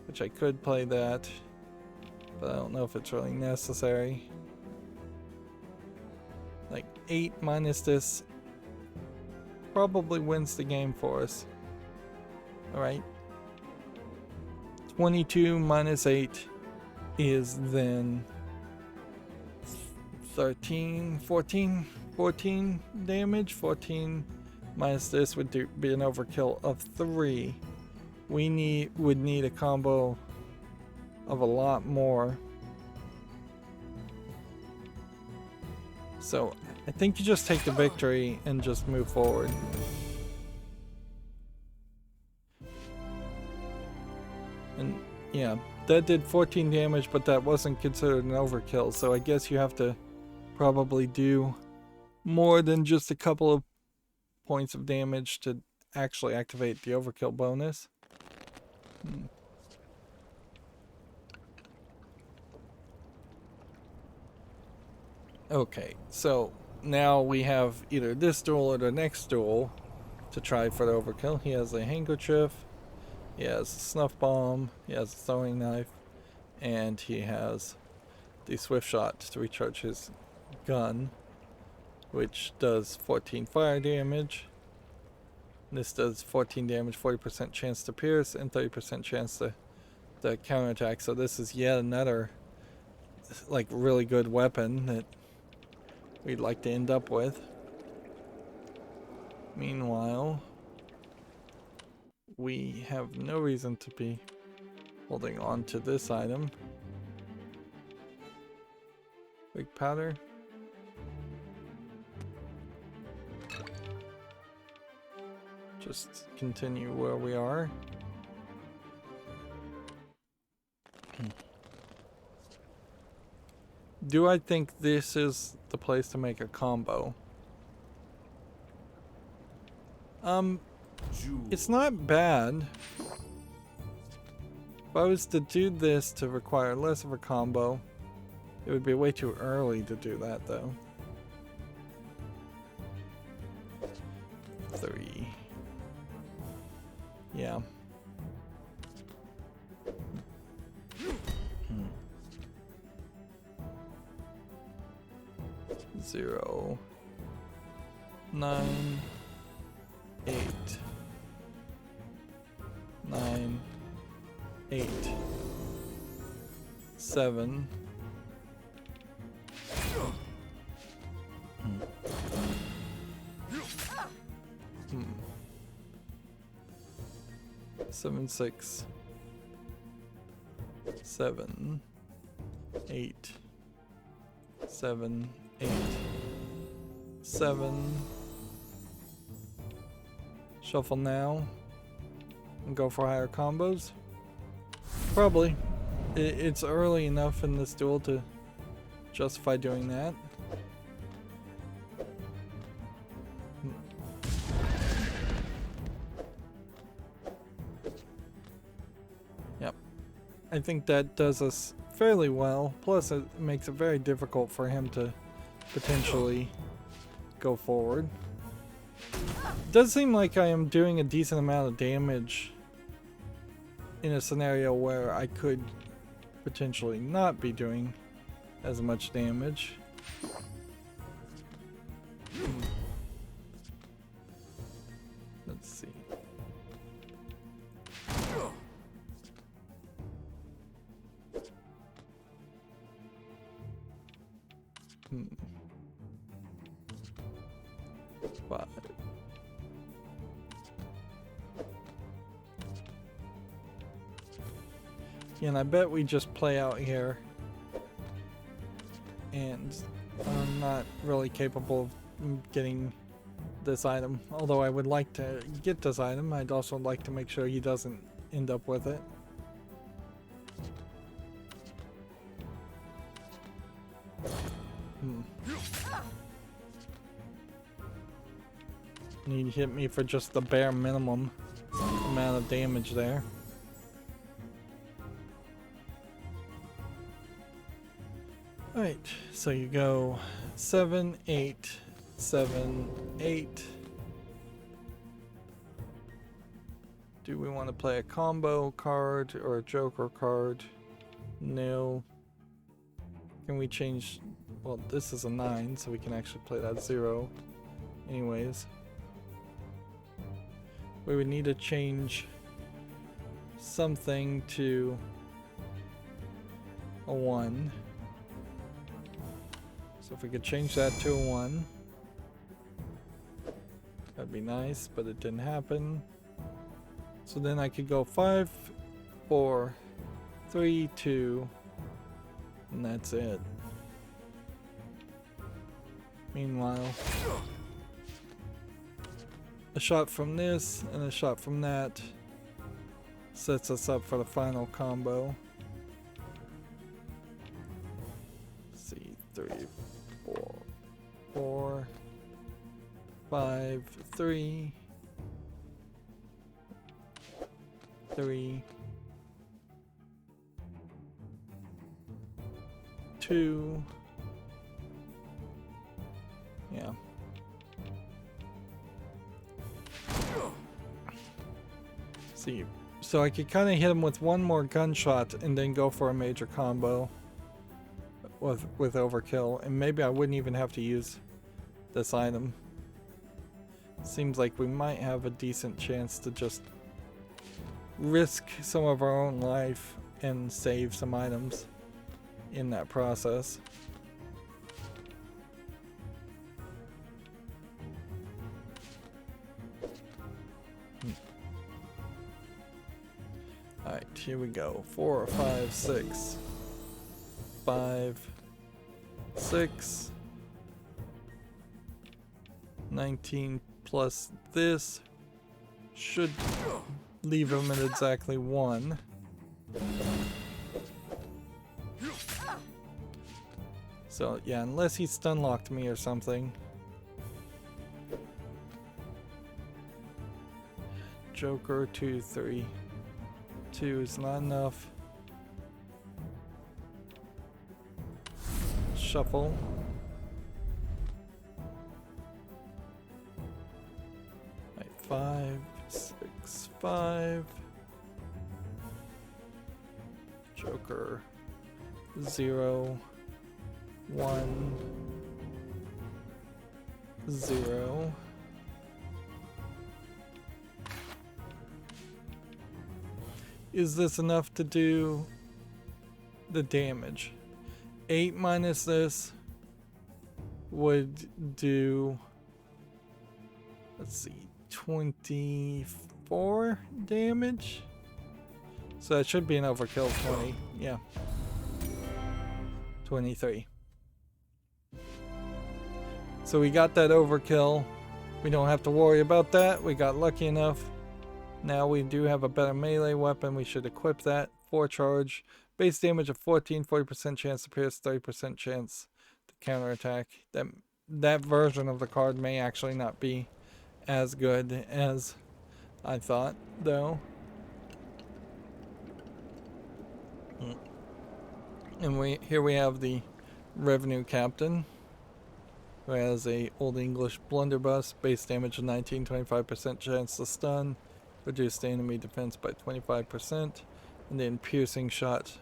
which I could play that, but I don't know if it's really necessary. Like 8 minus this probably wins the game for us. Alright. 22 minus 8 is then 13, 14 damage. 14 minus this would be an overkill of 3. We would need a combo of a lot more. So I think you just take the victory and just move forward. And yeah, that did 14 damage, but that wasn't considered an overkill, so I guess you have to probably do more than just a couple of points of damage to actually activate the overkill bonus. Okay, so now we have either this duel or the next duel to try for the overkill. He has a handkerchief, he has a snuff bomb, he has a throwing knife, and he has the swift shot to recharge his gun, which does 14 fire damage. This does 14 damage, 40% chance to pierce, and 30% chance to counterattack. So this is yet another like really good weapon that we'd like to end up with. Meanwhile, we have no reason to be holding on to this item. Big powder. Just continue where we are. Do I think this is the place to make a combo? It's not bad. If I was to do this to require less of a combo, it would be way too early to do that though. 3. Yeah. 0, 9, 8, 9, 8, 7. 7, 6, 7, 8, 7, 8, 7. Shuffle now and go for higher combos. Probably. It's early enough in this duel to justify doing that. Yep. I think that does us fairly well. Plus it makes it very difficult for him to potentially go forward. It does seem like I am doing a decent amount of damage in a scenario where I could potentially not be doing as much damage. Let's see. Five. Yeah, and I bet we just play out here. And I'm not really capable of getting this item. Although I would like to get this item, I'd also like to make sure he doesn't end up with it. He hit me for just the bare minimum amount of damage there. Alright, so you go 7, 8, 7, 8. Do we want to play a combo card or a joker card? No. Can we change? Well, this is a 9, so we can actually play that 0 anyways. We would need to change something to a 1. So if we could change that to a 1, that'd be nice, but it didn't happen. So then I could go 5, 4, 3, 2, and that's it. Meanwhile, a shot from this and a shot from that sets us up for the final combo. Let's see, 3, 4, 4, 5, 3, 3, 2. Yeah. See, so I could kind of hit him with one more gunshot and then go for a major combo with overkill, and maybe I wouldn't even have to use this item. Seems like we might have a decent chance to just risk some of our own life and save some items in that process. Alright, here we go. 4, 5, 6. 5, 6. 19 plus this should leave him at exactly 1. So yeah, unless he stun locked me or something. Joker 2, 3. 2 is not enough. Shuffle. Right, 5, 6, 5. Joker 0, 1, 0. Is this enough to do the damage? 8 minus this would do, let's see, 24 damage? So that should be an overkill. 20, yeah. 23. So we got that overkill. We don't have to worry about that. We got lucky enough. Now we do have a better melee weapon. We should equip that. 4 charge. Base damage of 14, 40% chance to pierce, 30% chance to counterattack. That version of the card may actually not be as good as I thought, though. And here we have the revenue captain, who has a Old English blunderbuss, base damage of 19, 25% chance to stun, reduce the enemy defense by 25%, and then piercing shot,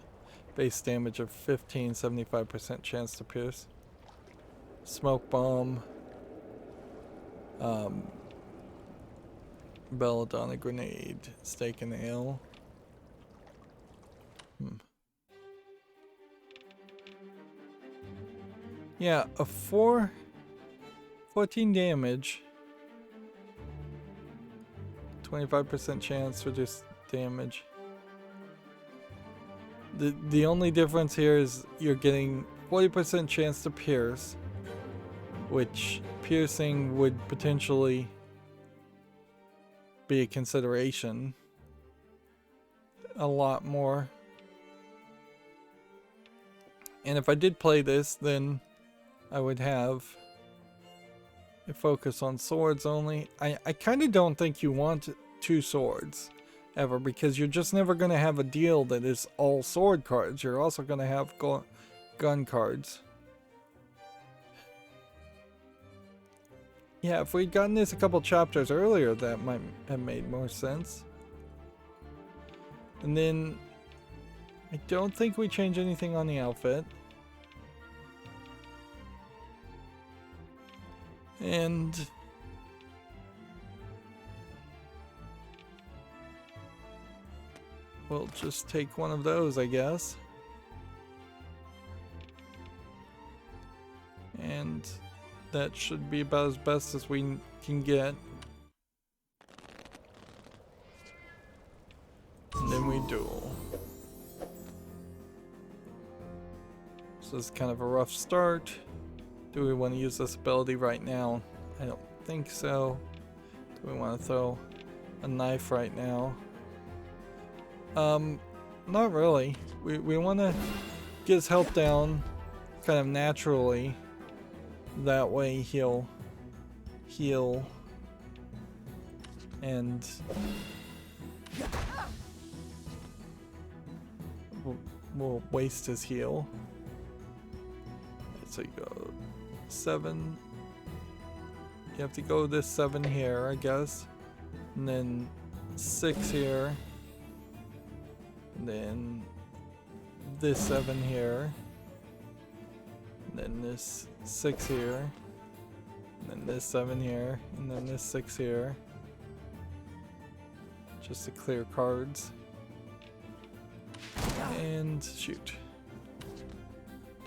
base damage of 15, 75% chance to pierce. Smoke bomb, belladonna grenade, stake and ale. Yeah, a 14 damage, 25% chance reduce damage. The only difference here is you're getting 40% chance to pierce, which piercing would potentially be a consideration a lot more. And if I did play this, then I would have a focus on swords only. I kind of don't think you want 2 swords ever, because you're just never going to have a deal that is all sword cards. You're also going to have gun cards. Yeah, if we'd gotten this a couple chapters earlier, that might have made more sense. And then I don't think we change anything on the outfit. And we'll just take one of those, I guess. And that should be about as best as we can get. And then we duel. So this is kind of a rough start. Do we want to use this ability right now? I don't think so. Do we want to throw a knife right now? Not really. We want to get his health down kind of naturally. That way he'll heal and we'll waste his heal. So you go 7. You have to go this 7 here, I guess. And then 6 here. And then this 7 here. And then this 6 here. And then this 7 here. And then this 6 here. Just to clear cards. And shoot.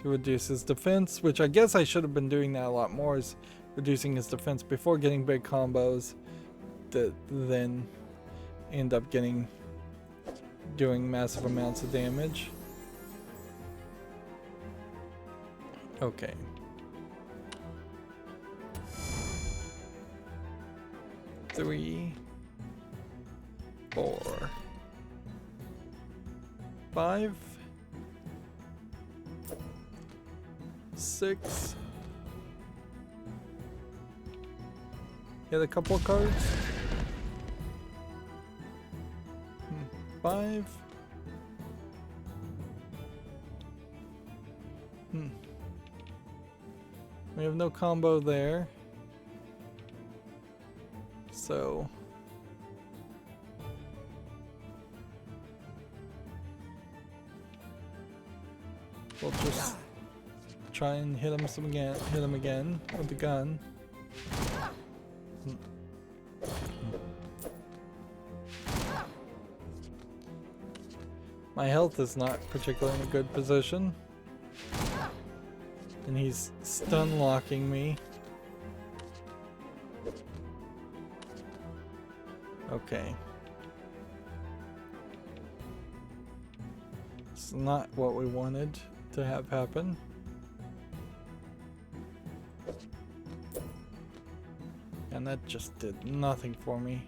To reduce his defense, which I guess I should have been doing that a lot more, is reducing his defense before getting big combos that then end up doing massive amounts of damage. Okay. Three, 4, 5, 6. Get a couple of cards. 5. We have no combo there. So we'll just try and hit him again with the gun. My health is not particularly in a good position. And he's stun locking me. Okay. It's not what we wanted to have happen. And that just did nothing for me.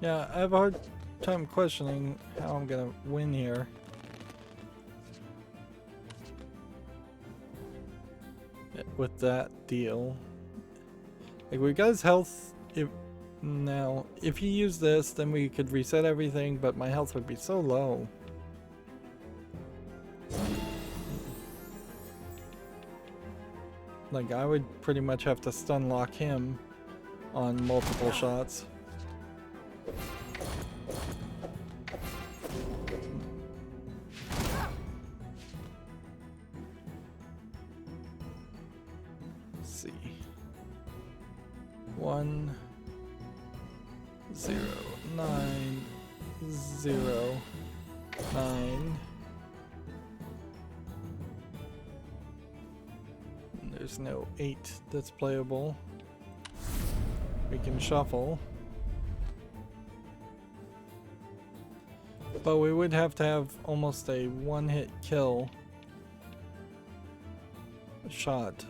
Yeah, I have a hard time questioning how I'm gonna win here. With that deal. Like, we got his health. Now, if he used this, then we could reset everything, but my health would be so low. Like, I would pretty much have to stun lock him on multiple shots. See. 1 0 9 0 9. And there's no 8 that's playable. We can shuffle. But we would have to have almost a one-hit kill shot.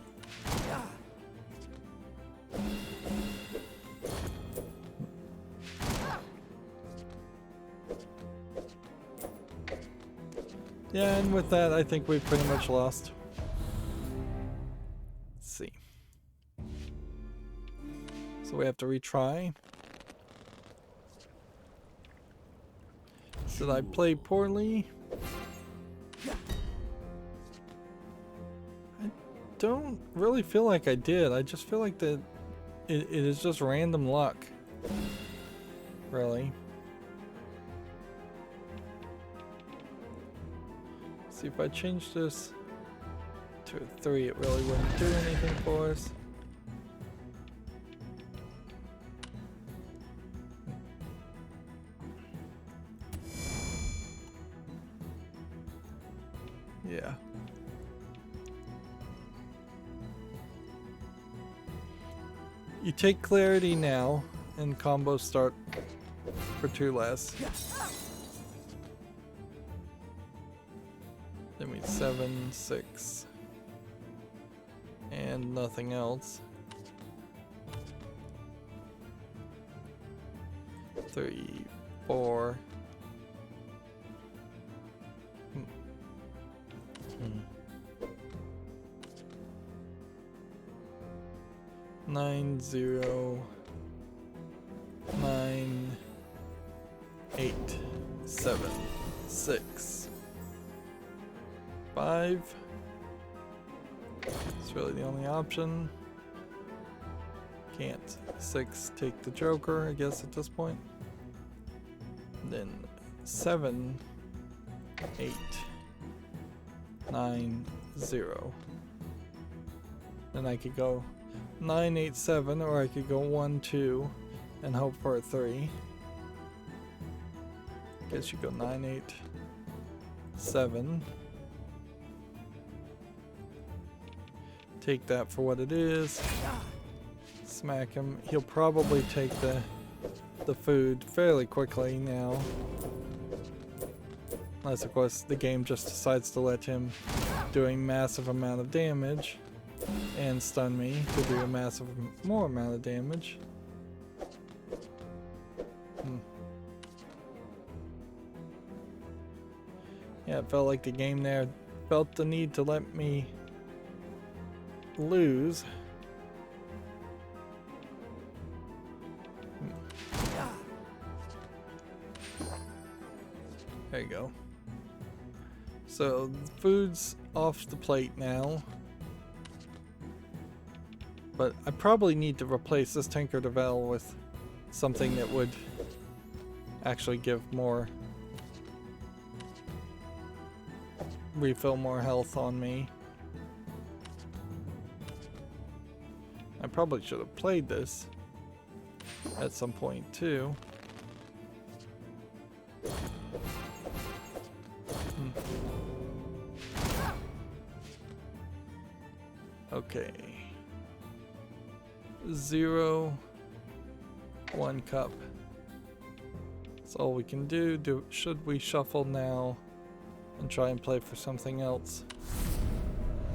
Yeah, and with that, I think we've pretty much lost. Let's see. So we have to retry. Did I play poorly? I don't really feel like I did. I just feel like that it is just random luck. Really. See, if I change this to a 3, it really wouldn't do anything for us. Yeah. You take clarity now, and combos start for 2 less. Then we 7, 6, and nothing else. 3, 4. 9, 0, 9, 8, 7, 6, 5. It's really the only option. Can't 6 take the Joker, I guess, at this point. Then 7, 8, 9, 0. Then I could go 9, 8, 7, or I could go 1, 2, and hope for a 3. Guess you go 9, 8, 7. Take that for what it is. Smack him. He'll probably take the food fairly quickly now. Unless, of course, the game just decides to let him do a massive amount of damage and stun me to do a massive more amount of damage. Yeah, it felt like the game there felt the need to let me lose. There you go. So, food's off the plate now. But I probably need to replace this Tinker Duel with something that would actually give more, refill more health on me. I probably should have played this at some point too. Okay. 0, 1 cup. That's all we can do. Should we shuffle now and try and play for something else?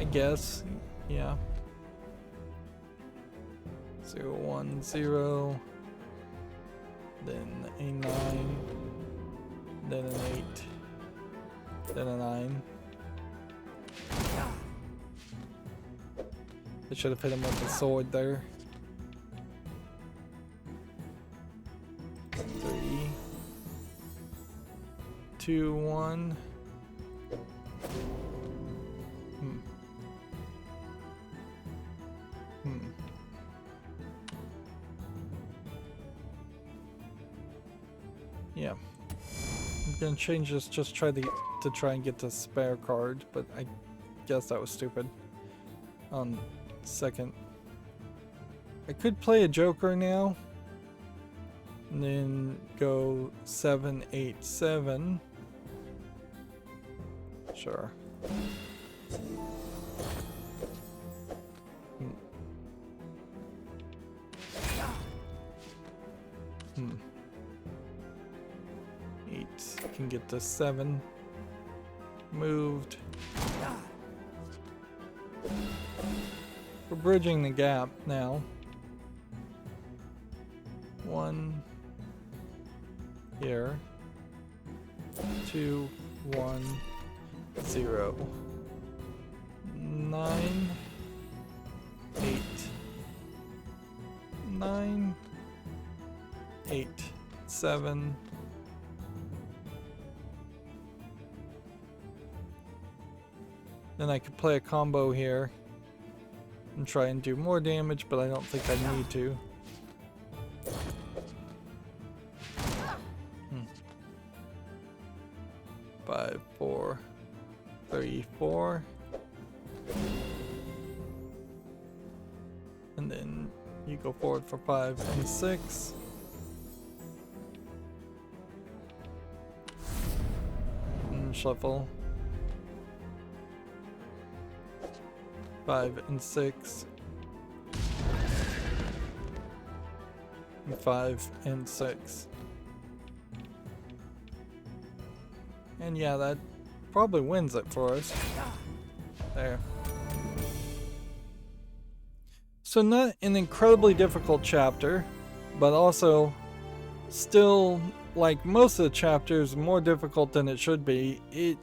I guess, yeah. 0, 1, 0. Then a 9. Then an 8. Then a 9. I should have hit him with the sword there. 3, 2, 1. Yeah. I'm gonna change this, just try to try and get the spare card, but I guess that was stupid. On second. I could play a Joker now. And then go 7, 8, 7. Sure. Can get to 7. Moved. We're bridging the gap now. 1 here. 2, 1, 0. 9, 8. 9, 8, 7. Then I could play a combo here and try and do more damage, but I don't think I need to. 5, 4, 3, 4. And then you go forward for 5 and 6. And shuffle. 5 and 6. And 5 and 6. And yeah, that probably wins it for us. There. So not an incredibly difficult chapter, but also still, like most of the chapters, more difficult than it should be. It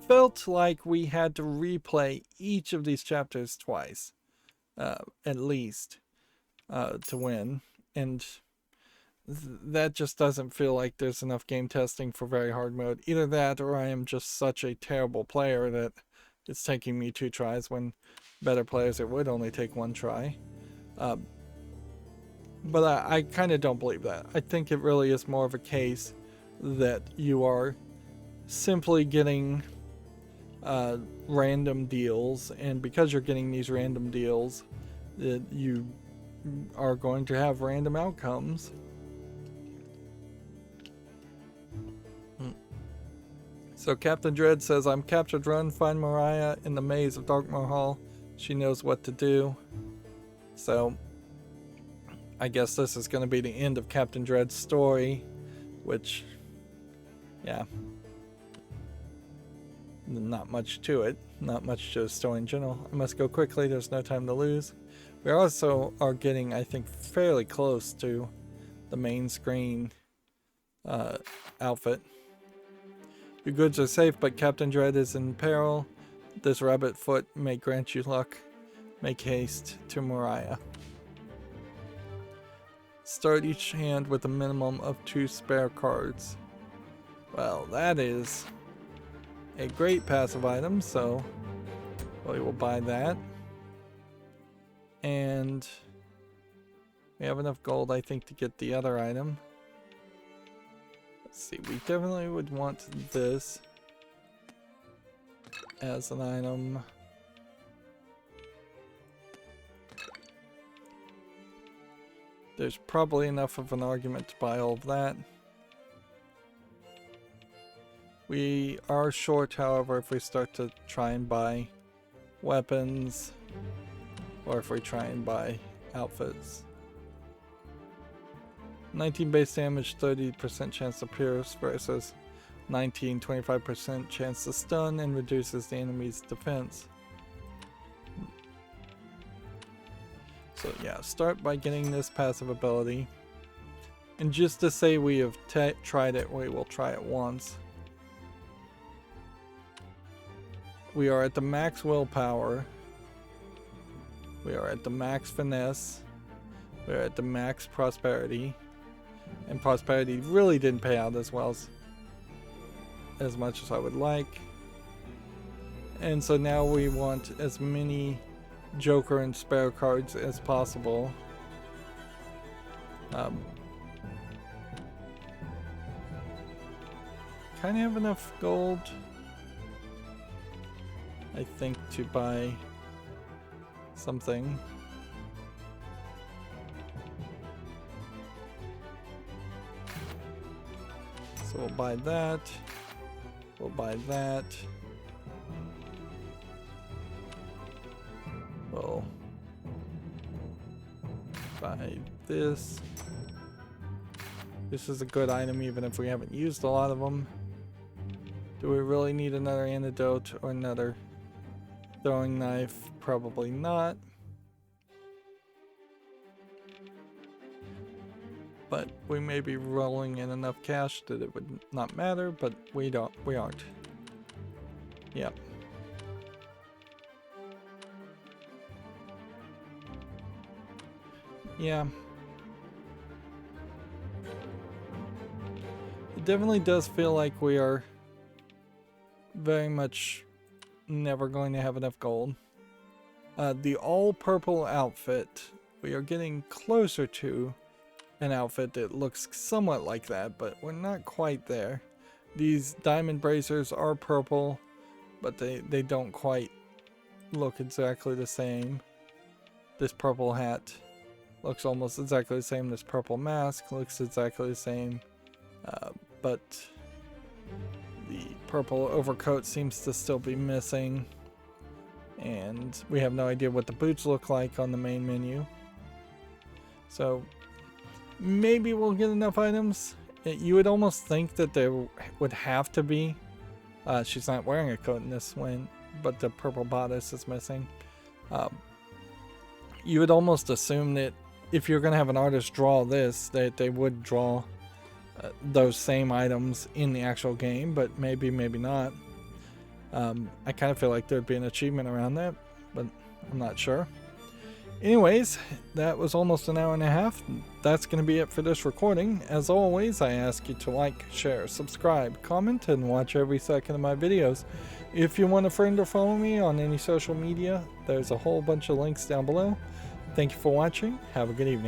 felt like we had to replay each of these chapters twice, at least, to win. And that just doesn't feel like there's enough game testing for very hard mode. Either that, or I am just such a terrible player that it's taking me 2 tries, when better players it would only take 1 try. But I kind of don't believe that. I think it really is more of a case that you are simply getting random deals, and because you're getting these random deals, that you are going to have random outcomes. So Captain Dread says, I'm captured, run, find Mariah in the maze of Darkmoor Hall. She knows what to do. So I guess this is going to be the end of Captain Dread's story, which, yeah, not much to it. Not much to the story in general. I must go quickly. There's no time to lose. We also are getting, I think, fairly close to the main screen outfit. Your goods are safe, but Captain Dread is in peril. This rabbit foot may grant you luck. Make haste to Mariah. Start each hand with a minimum of 2 spare cards. Well, that is a great passive item, so we will buy that. And we have enough gold, I think, to get the other item. Let's see, we definitely would want this as an item. There's probably enough of an argument to buy all of that. We are short, however, if we start to try and buy weapons, or if we try and buy outfits. 19 base damage, 30% chance to pierce versus 19, 25% chance to stun, and reduces the enemy's defense. So yeah, start by getting this passive ability. And just to say we have tried it, we will try it once. We are at the max willpower. We are at the max finesse. We are at the max prosperity. And prosperity really didn't pay out as well as much as I would like. And so now we want as many Joker and spare cards as possible. Kind of have enough gold, I think, to buy something. So we'll buy that. We'll buy that. We'll buy this. This is a good item even if we haven't used a lot of them. Do we really need another antidote or another throwing knife? Probably not. But we may be rolling in enough cash that it would not matter, but we aren't. Yep. Yeah. It definitely does feel like we are very much never going to have enough gold. The all purple outfit, we are getting closer to an outfit that looks somewhat like that, but we're not quite there. These diamond bracers are purple, but they don't quite look exactly the same. This purple hat looks almost exactly the same. This purple mask looks exactly the same, but the purple overcoat seems to still be missing. And we have no idea what the boots look like on the main menu. So maybe we'll get enough items. You would almost think that there would have to be. She's not wearing a coat in this one, but the purple bodice is missing. You would almost assume that if you're going to have an artist draw this, that they would draw those same items in the actual game, but maybe not. I kind of feel like there'd be an achievement around that, but I'm not sure. Anyways, that was almost an hour and a half. That's going to be it for this recording. As always, I ask you to like, share, subscribe, comment, and watch every second of my videos. If you want a friend or follow me on any social media, there's a whole bunch of links down below. Thank you for watching. Have a good evening.